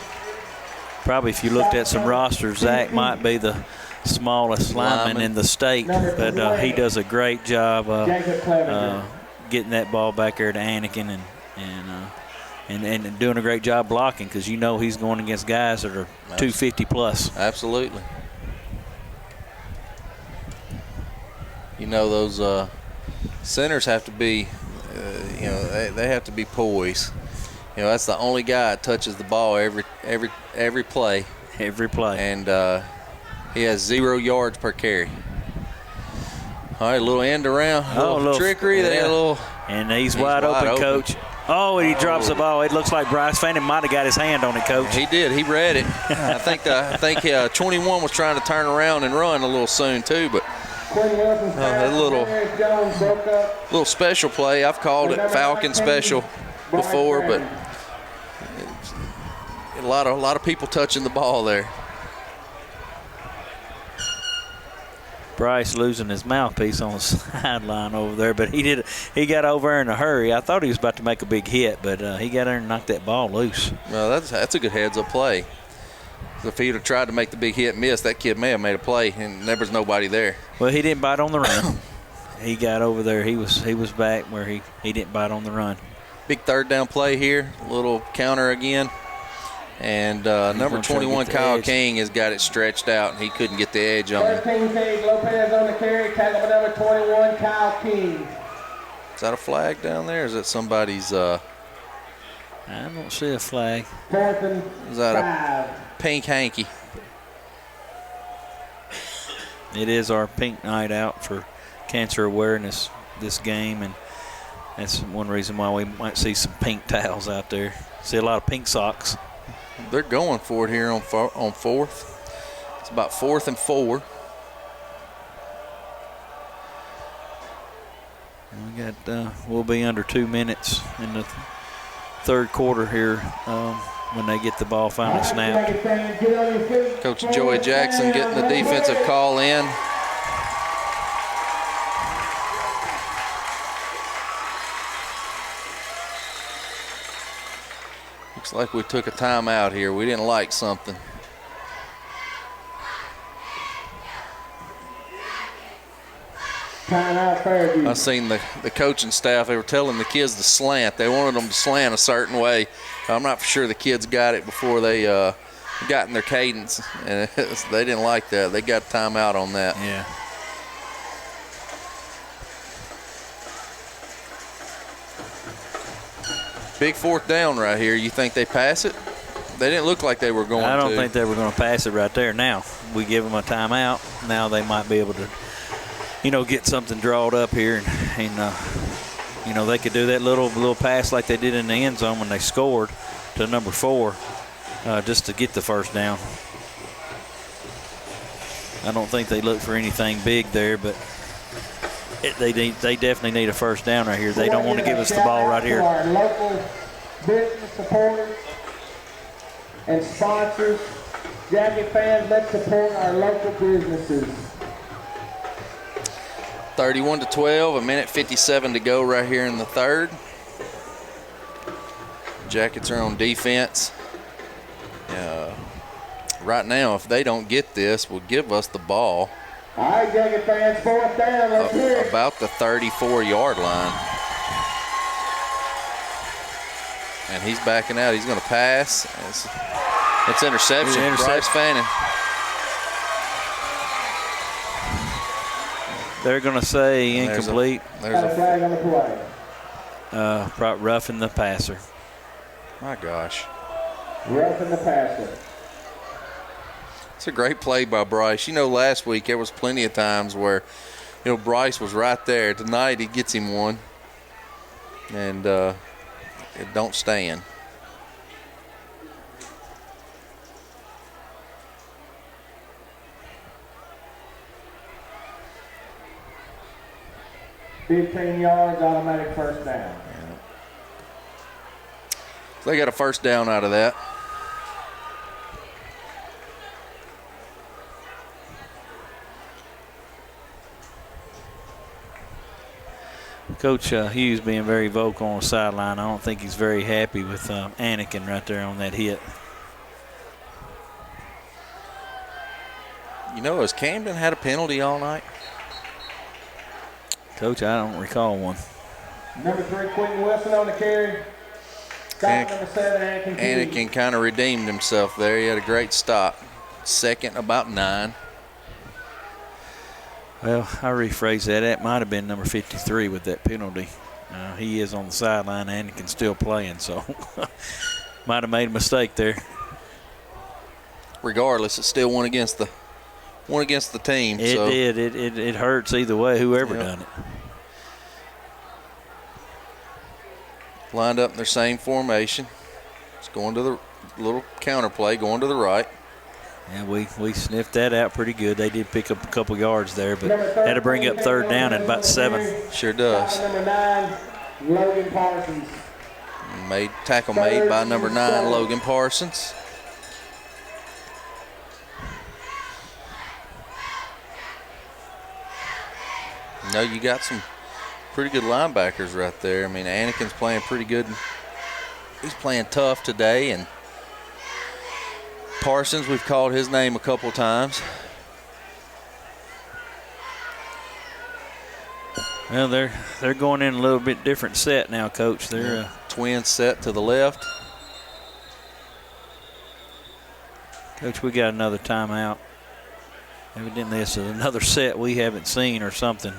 Probably if you looked at some rosters, Zach might be the smallest lineman in the state, but he does a great job getting that ball back there to Anakin and doing a great job blocking because you know he's going against guys that are 250 plus. Absolutely. You know, those centers have to be, they have to be poised. You know, that's the only guy that touches the ball every play. Every play. And he has 0 yards per carry. All right, a little end around, a little trickery. Yeah. And he's wide open, Coach. Oh, and he drops the ball. It looks like Bryce Fannin might have got his hand on it, Coach. He did. He read it. I think 21 was trying to turn around and run a little soon too, but a little special play. I've called it Falcon special before, but a lot of people touching the ball there. Bryce losing his mouthpiece on the sideline over there, but he got over there in a hurry. I thought he was about to make a big hit, but he got there and knocked that ball loose. Well, that's a good heads-up play. If he'd have tried to make the big hit and miss, that kid may have made a play, and there was nobody there. Well, he didn't bite on the run. He got over there. He was back where he didn't bite on the run. Big third down play here, a little counter again. And number 21, Kyle King, has got it stretched out, and he couldn't get the edge on him. 13, Cade Lopez on the carry, tackle by number 21, Kyle King. Is that a flag down there? Or is that somebody's? I don't see a flag. Is that a pink hanky? It is our pink night out for cancer awareness this game, and that's one reason why we might see some pink towels out there. See a lot of pink socks. They're going for it here on 4th. It's about 4th and 4. We'll be under 2 minutes in the third quarter here when they get the ball finally snapped. Coach Joey Jackson getting the defensive call in. Looks like we took a timeout here. We didn't like something. I seen the coaching staff, they were telling the kids to slant. They wanted them to slant a certain way. I'm not for sure the kids got it before they got in their cadence. And they didn't like that. They got a timeout on that. Yeah. Big fourth down right here. You think they pass it? They didn't look like they were going to. I don't think they were going to pass it right there. Now, we give them a timeout. Now they might be able to, get something drawed up here. And they could do that little pass like they did in the end zone when they scored to number 4 just to get the first down. I don't think they look for anything big there, but they definitely need a first down right here. They don't want to give us the ball right here. Our local business supporters and sponsors. Jacket fans, let's support our local businesses. 31-12, a minute 57 to go right here in the third. Jackets are on defense. Right now, if they don't get this, will give us the ball. All right, Jacket fans, fourth down. Let's hear it. About the 34-yard line. And he's backing out. He's going to pass. It's interception. Bryce Fannin. They're going to say incomplete. There's a flag on the play. Roughing the passer. My gosh. Roughing the passer. It's a great play by Bryce. Last week there was plenty of times where, Bryce was right there. Tonight he gets him one. And it don't stand. Yeah. 15 yards, automatic first down. Yeah. So they got a first down out of that. Coach Hughes being very vocal on the sideline. I don't think he's very happy with Anakin right there on that hit. Has Camden had a penalty all night? Coach, I don't recall one. Number 3, Quentin Wilson on the carry. Stop number 7, Anakin. Anakin kind of redeemed himself there. He had a great stop. Second, about 9. Well, I rephrase that. That might have been number 53 with that penalty. He is on the sideline. Anakin's still playing, so might have made a mistake there. Regardless, it's still one against the team. It did. It hurts either way, whoever done it. Lined up in their same formation. It's going to the little counter play, going to the right. Yeah, we sniffed that out pretty good. They did pick up a couple yards there, but had to bring up third down at about 7. Sure does. Number 9, Logan Parsons. Tackle made by number 9, Logan Parsons. You got some pretty good linebackers right there. I mean, Anakin's playing pretty good. He's playing tough today, and Parsons, we've called his name a couple times. Well, they're going in a little bit different set now, Coach. They're twin set to the left. Coach, we got another timeout. Evidently, it's another set we haven't seen or something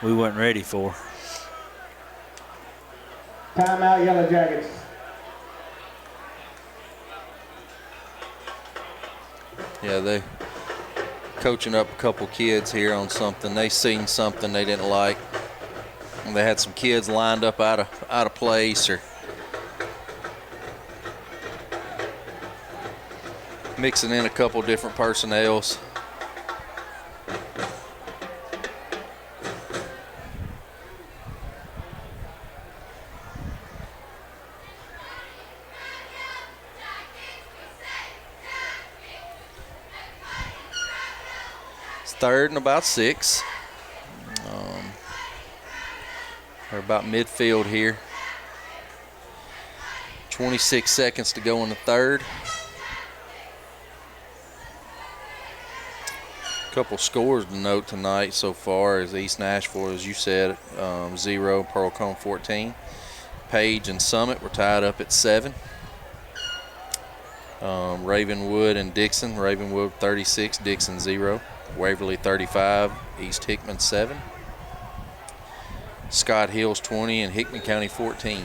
we weren't ready for. Timeout, Yellow Jackets. Yeah, they coaching up a couple kids here on something. They seen something they didn't like. And they had some kids lined up out of place or mixing in a couple different personnels. Third and about 6. We're about midfield here. 26 seconds to go in the third. Couple scores to note tonight so far is East Nashville, as you said, 0, Pearl-Cohn 14. Page and Summit were tied up at 7. Ravenwood and Dixon. Ravenwood 36, Dixon 0. Waverly 35, East Hickman 7. Scott Hills 20 and Hickman County 14.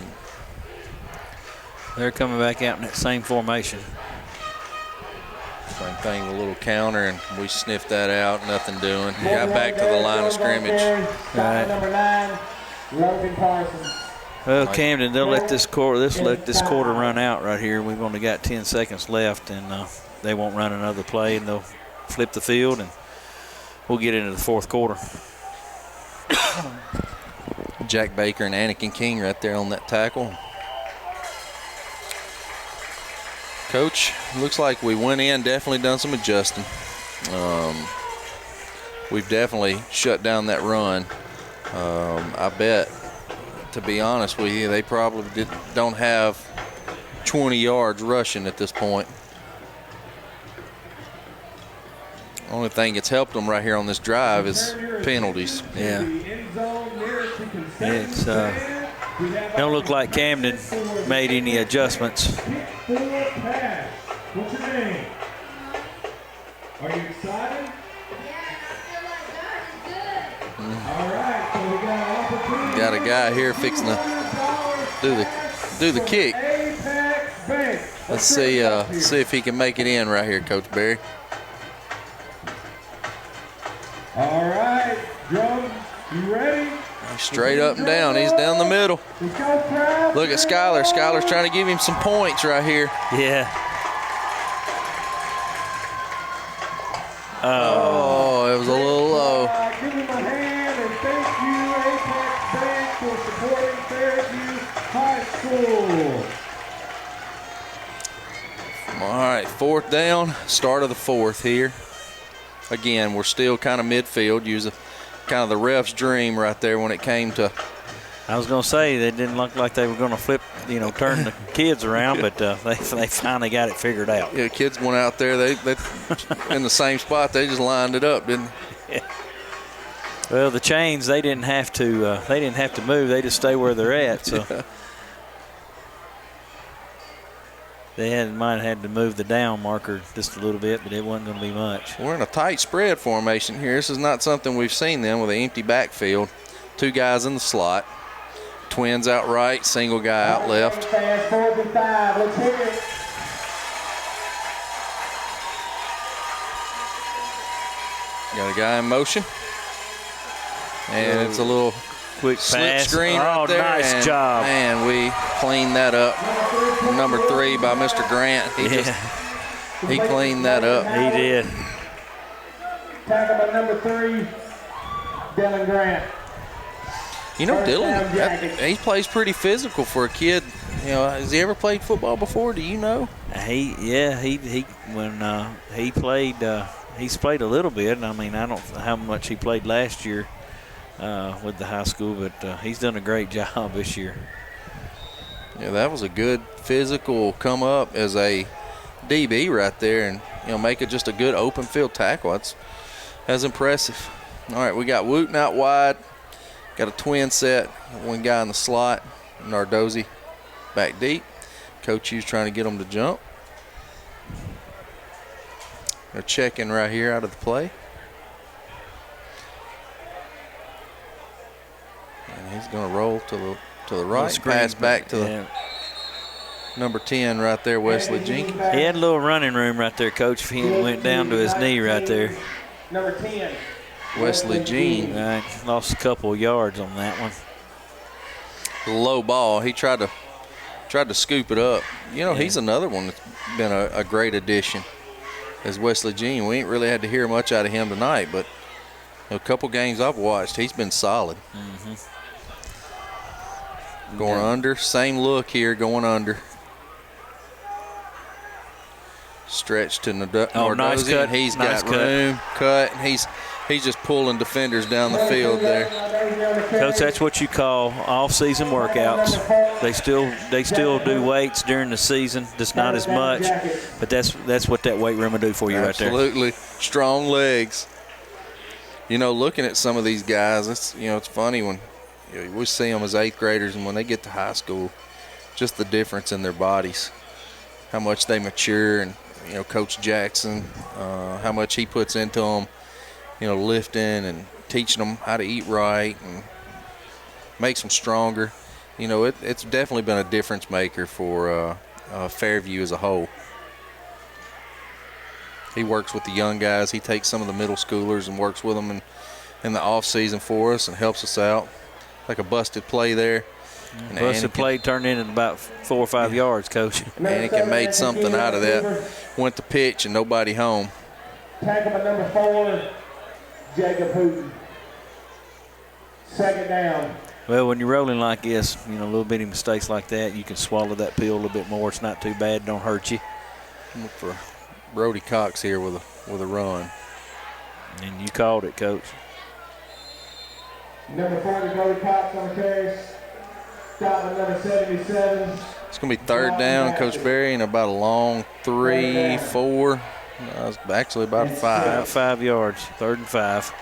They're coming back out in that same formation. Same thing, a little counter, and we sniffed that out, nothing doing. Got back to the line of scrimmage. Right. Number 9, Logan Parsons. Well, Camden, they'll let this quarter run out right here. We've only got 10 seconds left, and they won't run another play, and they'll flip the field, and we'll get into the fourth quarter. Jack Baker and Anakin King right there on that tackle. Coach, looks like we went in, definitely done some adjusting. We've definitely shut down that run. I bet, to be honest with you, they probably don't have 20 yards rushing at this point. Only thing that's helped them right here on this drive is penalties. Yeah. It's don't look like Camden made any adjustments. What's your name? Are you excited? All right, so we got an opportunity. Got a guy here fixing to do the kick. Let's see if he can make it in right here, Coach Barry. All right, Drum, you ready? Straight up and down. He's down the middle. Look at Skyler. Skyler's trying to give him some points right here. Yeah. Oh, it was a little low. Give him a hand and thank you, Apex Bank, for supporting Fairview High School. All right, fourth down, start of the fourth here. Again, we're still kind of midfield. Use kind of the ref's dream right there when it came to. I was going to say they didn't look like they were going to turn the kids around, but they finally got it figured out. Yeah, kids went out there. They in the same spot. They just lined it up, didn't they? Well, the chains they didn't have to move. They just stay where they're at. So they might have had to move the down marker just a little bit, but it wasn't going to be much. We're in a tight spread formation here. This is not something we've seen them with an empty backfield. Two guys in the slot. Twins out right, single guy out left. Fans, 4th and 5. Let's hear it. Got a guy in motion. And it's a little quick slip pass. screen right there. Nice job. And we cleaned that up. Number 3 by Mr. Grant. He cleaned that up. He did. Tackle by number 3, Dylan Grant. You know, Dylan, he plays pretty physical for a kid. You know, has he ever played football before? Do you know? When he played, he's played a little bit. I mean, I don't know how much he played last year with the high school, but he's done a great job this year. Yeah, that was a good physical come up as a DB right there, and make it just a good open field tackle. That's impressive. All right, we got Wooten out wide. Got a twin set, one guy in the slot, Nardozzi back deep. Coach Hughes trying to get them to jump. They're checking right here out of the play. And he's going to roll to the right, pass back to number 10 right there, Wesley Jenkins. He had a little running room right there, Coach. If he went down to his knee right there. Number 10. Wesley Jean. Right, lost a couple of yards on that one. Low ball. He tried to scoop it up. He's another one that's been a great addition as Wesley Jean. We ain't really had to hear much out of him tonight, but a couple games I've watched, he's been solid. Mm-hmm. Going under. Same look here, going under. Stretch to Nardozzi. Nice cut. He's nice got room. Cut. He's just pulling defenders down the field there. Coach, that's what you call off-season workouts. They still do weights during the season, just not as much. But that's what that weight room will do for you right there. Absolutely. Strong legs. Looking at some of these guys, it's funny when we see them as 8th graders, and when they get to high school, just the difference in their bodies, how much they mature, and Coach Jackson, how much he puts into them, lifting and teaching them how to eat right and makes them stronger. It's definitely been a difference maker for Fairview as a whole. He works with the young guys. He takes some of the middle schoolers and works with them in the off season for us and helps us out. Like a busted play there. And busted play turned in at about 4 or 5 yards, Coach. Anakin made something out of that. Went to pitch and nobody home. Tackle by number 4, Jacob Hooten. Second down. Well, when you're rolling like this, little bitty mistakes like that, you can swallow that pill a little bit more. It's not too bad. Don't hurt you. Look for Brody Cox here with a run. And you called it, Coach. Number 40, Brody Cox on the carries. Stop at number 77. It's going to be third down, Coach Berry, and about a long 3, 4. No, it's actually about 5. About 5 yards, 3rd and 5.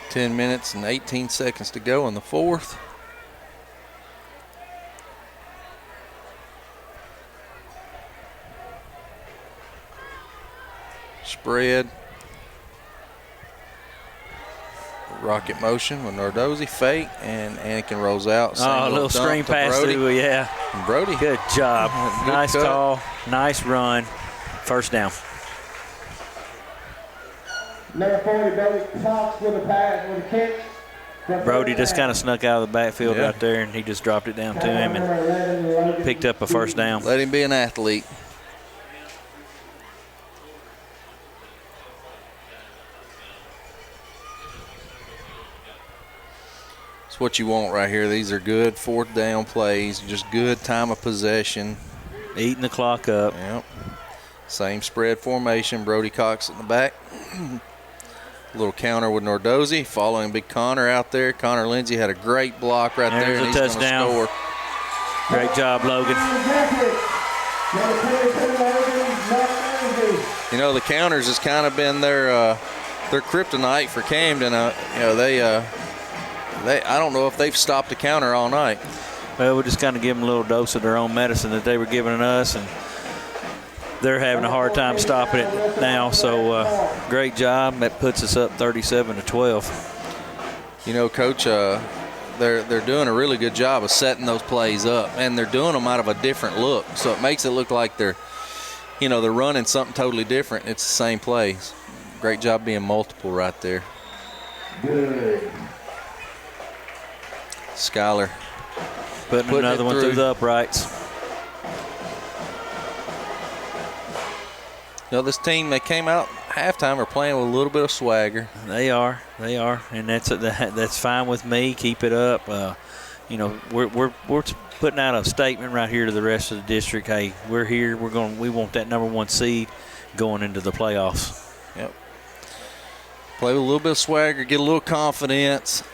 10 minutes and 18 seconds to go in the 4th. Spread. Rocket motion with Nardozzi, fake, and Anakin rolls out. A little screen pass through, yeah. And Brody. Good job. Good nice cut. call. Nice run. First down. Number 40, Brody Cox with a pass, with a kick. Brody just kind of snuck out of the backfield right there, and he just dropped it down to him and picked up a first down. Let him be an athlete. It's what you want right here. These are good 4th down plays, just good time of possession. Eating the clock up. Yep. Same spread formation. Brody Cox in the back. Little counter with Nardozzi, following Big Connor out there. Connor Lindsay had a great block right there, and There's a he's going to touchdown. score. Great job, Logan. The counters has kind of been their kryptonite for Camden. I don't know if they've stopped a counter all night. Well, we just kind of give them a little dose of their own medicine that they were giving us, and they're having a hard time stopping it now. So great job. That puts us up 37-12. Coach, they're doing a really good job of setting those plays up, and they're doing them out of a different look. So it makes it look like they're running something totally different. It's the same plays. Great job being multiple right there. Good. Skyler Putting another one through the uprights. This team, they came out halftime, are playing with a little bit of swagger. They are, and that's fine with me. Keep it up. We're putting out a statement right here to the rest of the district. Hey, we're here. We want that number 1 seed going into the playoffs. Yep. Play with a little bit of swagger, get a little confidence.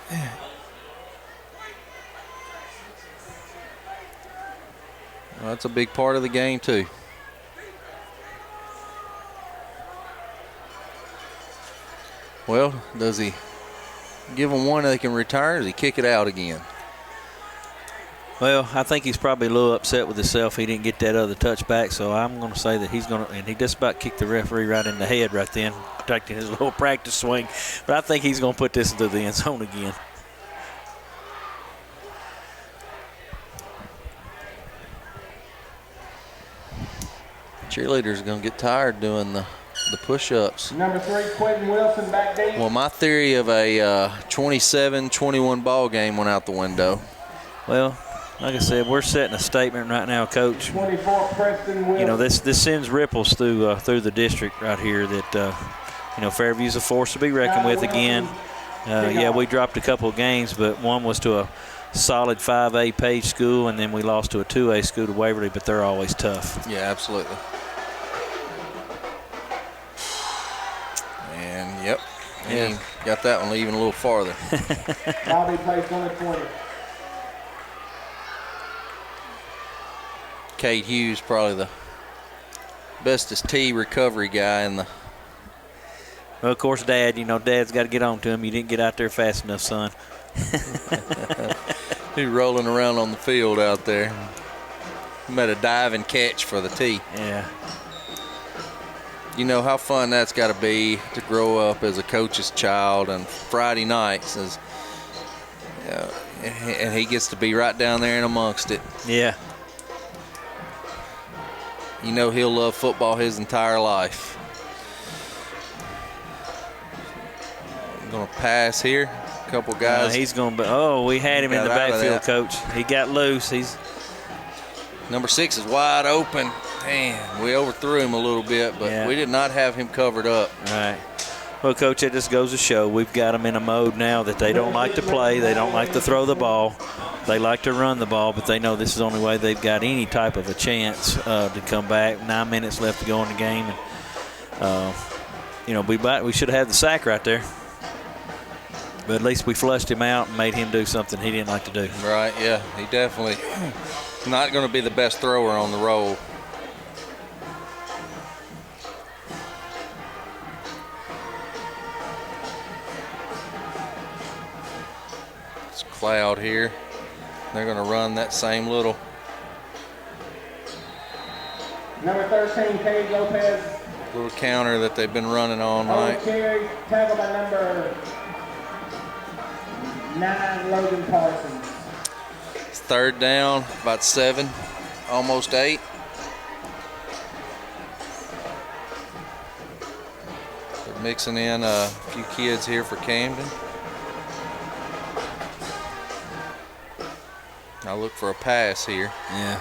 Well, that's a big part of the game too. Well, does he give them one they can return, or does he kick it out again? Well, I think he's probably a little upset with himself. He didn't get that other touchback, so I'm going to say that he's going to, and he just about kicked the referee right in the head right then, protecting his little practice swing. But I think he's going to put this into the end zone again. Cheerleaders are going to get tired doing the push-ups. Number 3, Quentin Wilson back deep. Well, my theory of a 27-21 ball game went out the window. Well, like I said, we're setting a statement right now, Coach. 24, Preston Wilson. This sends ripples through the district right here that, Fairview's a force to be reckoned with again. We dropped a couple of games, but one was to a solid 5A Page school, and then we lost to a 2A school to Waverly, but they're always tough. Yeah, absolutely. And, yep, he got that one even a little farther. Bobby plays on the 20. Cade Hughes, probably the bestest T recovery guy in the. Well, of course, Dad's got to get on to him. You didn't get out there fast enough, son. He's rolling around on the field out there. He made a dive and catch for the T. Yeah. How fun that's got to be to grow up as a coach's child, and Friday nights is, and he gets to be right down there and amongst it. Yeah. You know he'll love football his entire life. I'm going to pass here. A couple guys. He's going to be. Oh, we had him in the backfield, Coach. He got loose. Number 6 is wide open. Damn, we overthrew him a little bit, but we did not have him covered up. Right. Well, Coach, it just goes to show we've got them in a mode now that they don't like to play. They don't like to throw the ball. They like to run the ball, but they know this is the only way they've got any type of a chance to come back. 9 minutes left to go in the game. And, we should have had the sack right there. But at least we flushed him out and made him do something he didn't like to do. Right, yeah. He definitely not going to be the best thrower on the roll. It's Cloud here. They're going to run that same little. Number 13, Cade Lopez. Little counter that they've been running all night. Carry, tackled by number 9, Logan Parsons. It's 3rd down, about 7, almost 8. They're mixing in a few kids here for Camden. I'll look for a pass here. Yeah.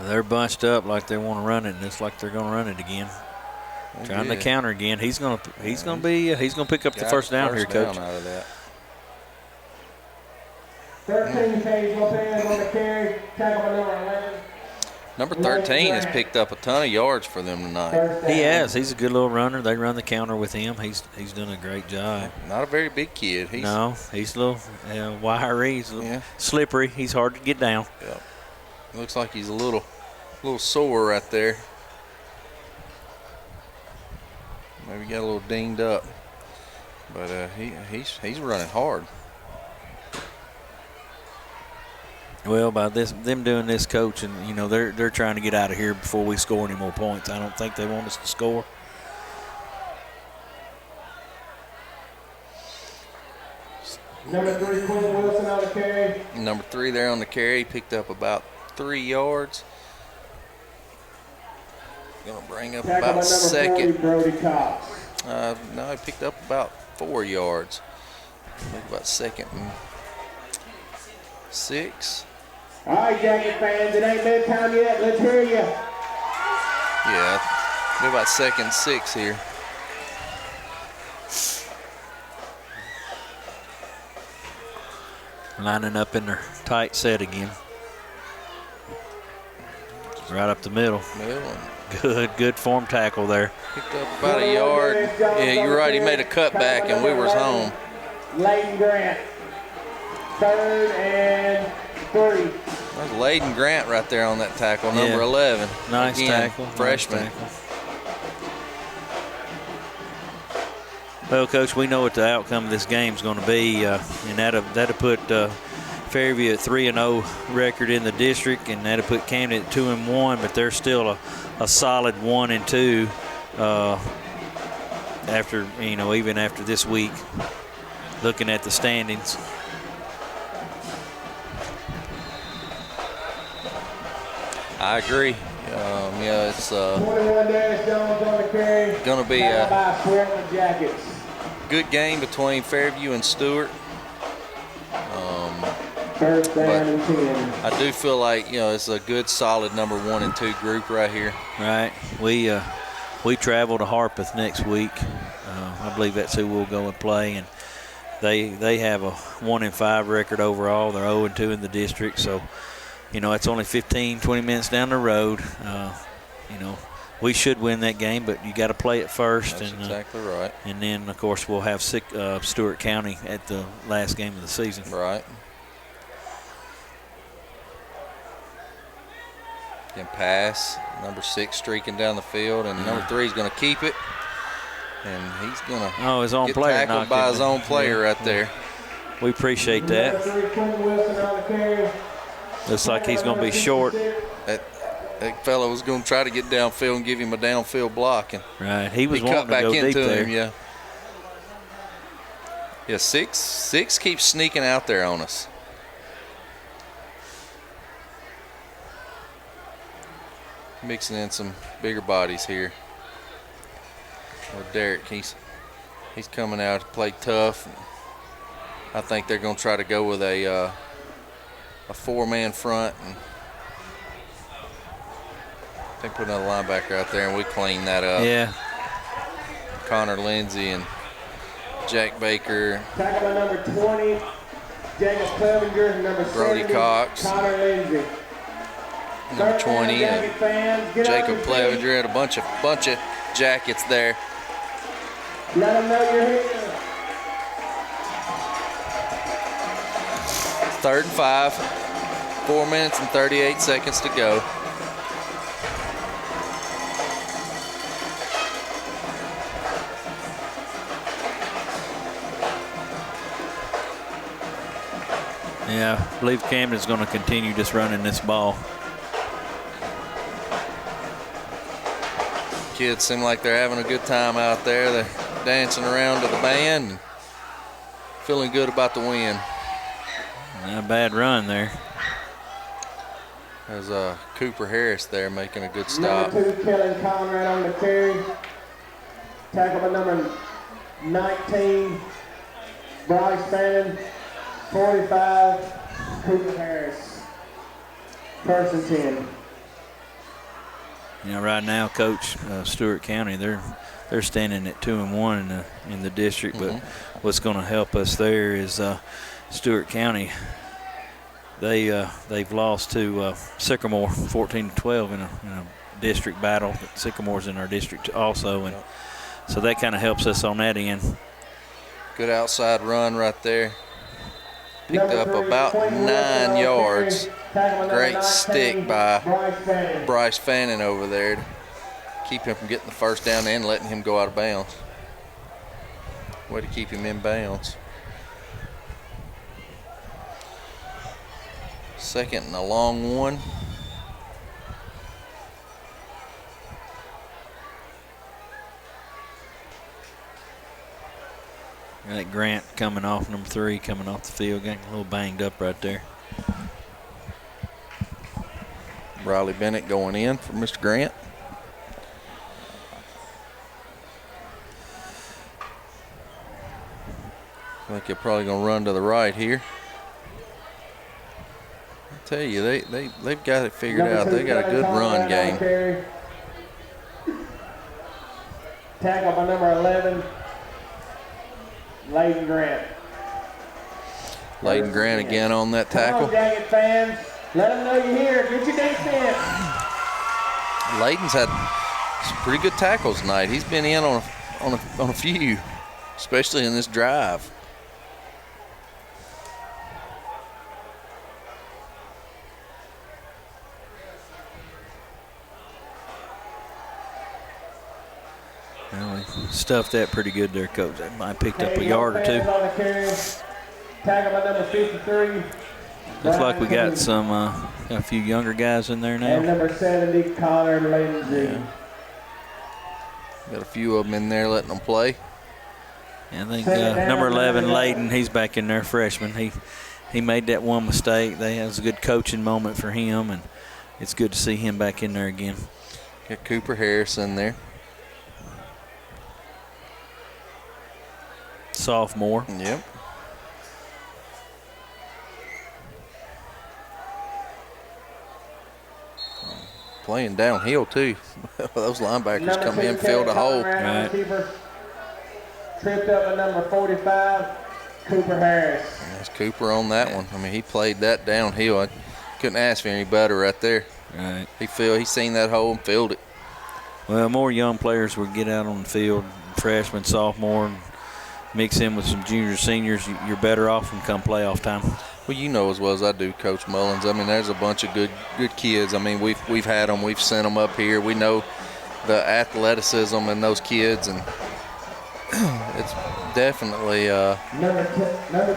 They're bunched up like they want to run it, and it's like they're going to run it again. Trying to counter again. He's going to pick up the first down here, Coach. Out of that. 13, Cade Lopez on the carry, tackled by number 11. Number 13 has picked up a ton of yards for them tonight. He has. He's a good little runner. They run the counter with him. He's done a great job. Not a very big kid. He's a little wiry. He's a little slippery. He's hard to get down. Yeah. Looks like he's a little sore right there. Maybe got a little dinged up. But he's running hard. Well, by them doing this, Coach, and they're trying to get out of here before we score any more points. I don't think they want us to score. Number 3, Quentin Wilson on the carry. Number 3 there on the carry, picked up about 3 yards. Gonna bring up Tackled about by number 2nd. 40, Brody Cox. No, he picked up about 4 yards. Think about 2nd and 6. All right, Jacket fans, it ain't bedtime yet. Let's hear you. Yeah, maybe about 2nd and 6 here. Lining up in their tight set again. Right up the middle. Good form tackle there. Picked up about a yard. Yeah, you're right. He made a cutback, and we was home. Layden Grant, 3rd and 3. There's Layden Grant right there on that tackle, number 11. Nice Again, tackle. Freshman. Nice tackle. Well, Coach, we know what the outcome of this game is going to be, and that'll put Fairview at 3-0 record in the district, and that'll put Camden at 2-1, but they're still a solid 1-2 after even after this week. Looking at the standings. I agree. It's going to be a good game between Fairview and Stewart. First down and 10. I do feel like it's a good, solid number 1 and 2 group right here. Right. We travel to Harpeth next week. I believe that's who we'll go and play, and they have a 1-5 record overall. They're 0-2 in the district, so it's only 15-20 minutes down the road. We should win that game, but you got to play it first. That's exactly right. And then, of course, we'll have Stewart County at the last game of the season. Right. Can pass. Number 6 streaking down the field, and number 3 is going to keep it. And he's going to his own player tackled by his own player right there. We appreciate that. Looks like he's going to be short. that fellow was going to try to get downfield and give him a downfield block. And right, he was cut wanting to back go deep into there. him, yeah. Yeah, six keeps sneaking out there on us. Mixing in some bigger bodies here. Well, Derek, he's coming out to play tough. I think they're going to try to go with a four-man front. And I think put another linebacker out there, and we clean that up. Yeah. Connor Lindsay and Jack Baker. Tackle by number 20, Jacob Clevenger, number Brody 70, Cox. Connor Lindsay. Number 20, Jacob Clevenger had a bunch of jackets there. Let them know you're here. 3rd and 5, 4 minutes and 38 seconds to go. Yeah, I believe Camden's going to continue just running this ball. Kids seem like they're having a good time out there. They're dancing around to the band and feeling good about the win. Not a bad run there. There's Cooper Harris there making a good stop. Number 2, Kellen Conrad on the carry. Tackle by number 19, Bryce Fannin. 45, Cooper Harris. 1st and 10. You know, right now, Coach, Stewart County, they're standing at 2-1 in the district. But what's going to help us there is Stewart County. They've lost to Sycamore 14-12 in a district battle. Sycamore's in our district also, and so that kind of helps us on that end. Good outside run right there. Picked up about 9 yards. Great stick by Bryce Fannin over there to keep him from getting the first down and letting him go out of bounds. Way to keep him in bounds. 2nd and a long one. That Grant coming off, number 3, coming off the field, getting a little banged up right there. Riley Bennett going in for Mr. Grant. I think they're probably going to run to the right here. I tell you, they've got it figured out. They got a good run game. Tackle by number 11, Layden Grant. Layden Grant again on that tackle. Come on, Jacket fans. Let them know you're here. Get your dates in. Layden's had some pretty good tackles tonight. He's been in on a few, especially in this drive. Well, he stuffed that pretty good there, Coach. That might have picked up a yard or 2. Tackle by number 53. Looks like we got a few younger guys in there now. And number 70, Connor Lindsay. Yeah. Got a few of them in there letting them play. And I think number 11, Layden, he's back in there, freshman. He made that one mistake. That was a good coaching moment for him, and it's good to see him back in there again. Got Cooper Harris in there. Sophomore. Yep. Playing downhill too. Those linebackers come in, filled a hole. Right. Tripped up at number 45, Cooper Harris. That's Cooper on that one. I mean, he played that downhill. I couldn't ask for any better right there. Right. He seen that hole and filled it. Well, more young players will get out on the field, freshmen, sophomore, and mix in with some juniors, seniors. You're better off when come playoff time. Well, you know as well as I do, Coach Mullins. I mean, there's a bunch of good kids. I mean, we've had them. We've sent them up here. We know the athleticism in those kids, and it's definitely Number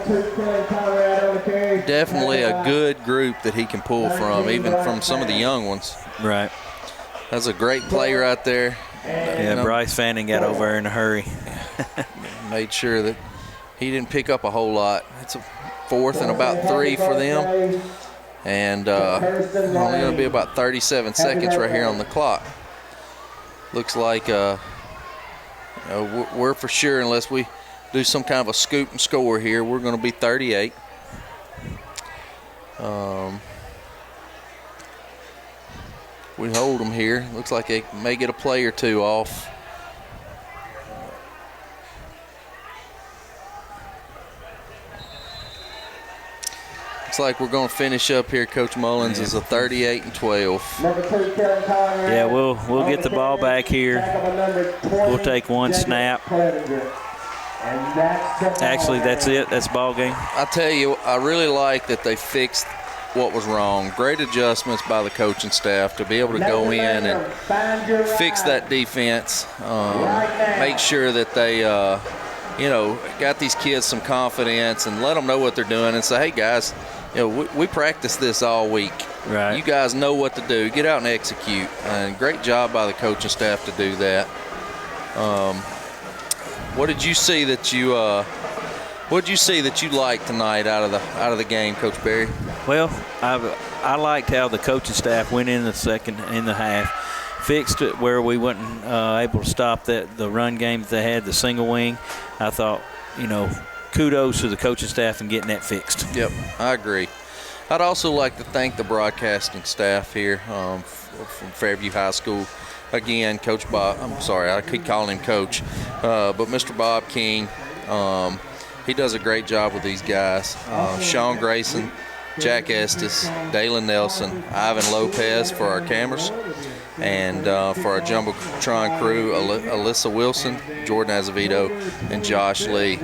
two, Kelly Conrad on the carry. definitely a good group that he can pull from, even from some of the young ones. Right. That's a great play right there. Yeah, Bryce Fanning got over there in a hurry. Made sure that he didn't pick up a whole lot. It's a 4th and about 3 for them. And only going to be about 37 seconds right here on the clock. Looks like we're for sure, unless we do some kind of a scoop and score here, we're going to be 38. We hold them here. Looks like they may get a play or two off. Looks like we're going to finish up here, Coach Mullins, as a 38-12. Yeah, we'll get the ball back here. We'll take one snap. Actually, that's it. That's ball game. I tell you, I really like that they fixed what was wrong. Great adjustments by the coaching staff to be able to go in and fix that defense. Make sure that they, got these kids some confidence and let them know what they're doing and say, hey, guys, we practice this all week. Right. You guys know what to do. Get out and execute. And great job by the coaching staff to do that. What did you see that you liked tonight out of the game, Coach Berry? Well, I liked how the coaching staff went in the half, fixed it where we weren't able to stop the run game that they had, the single wing. I thought, kudos to the coaching staff in getting that fixed. Yep, I agree. I'd also like to thank the broadcasting staff here from Fairview High School. Again, Coach Bob, I'm sorry, I keep calling him Coach, but Mr. Bob King, he does a great job with these guys. Sean Grayson, Jack Estes, Dalen Nelson, Ivan Lopez for our cameras, and for our Jumbotron crew, Alyssa Wilson, Jordan Azevedo, and Josh Lee.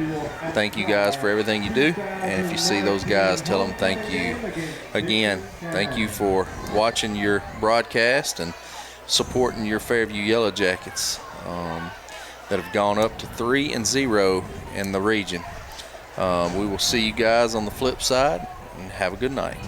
Thank you guys for everything you do, and if you see those guys, tell them thank you. Again, thank you for watching your broadcast and supporting your Fairview Yellow Jackets that have gone up to 3-0 in the region. We will see you guys on the flip side, and have a good night.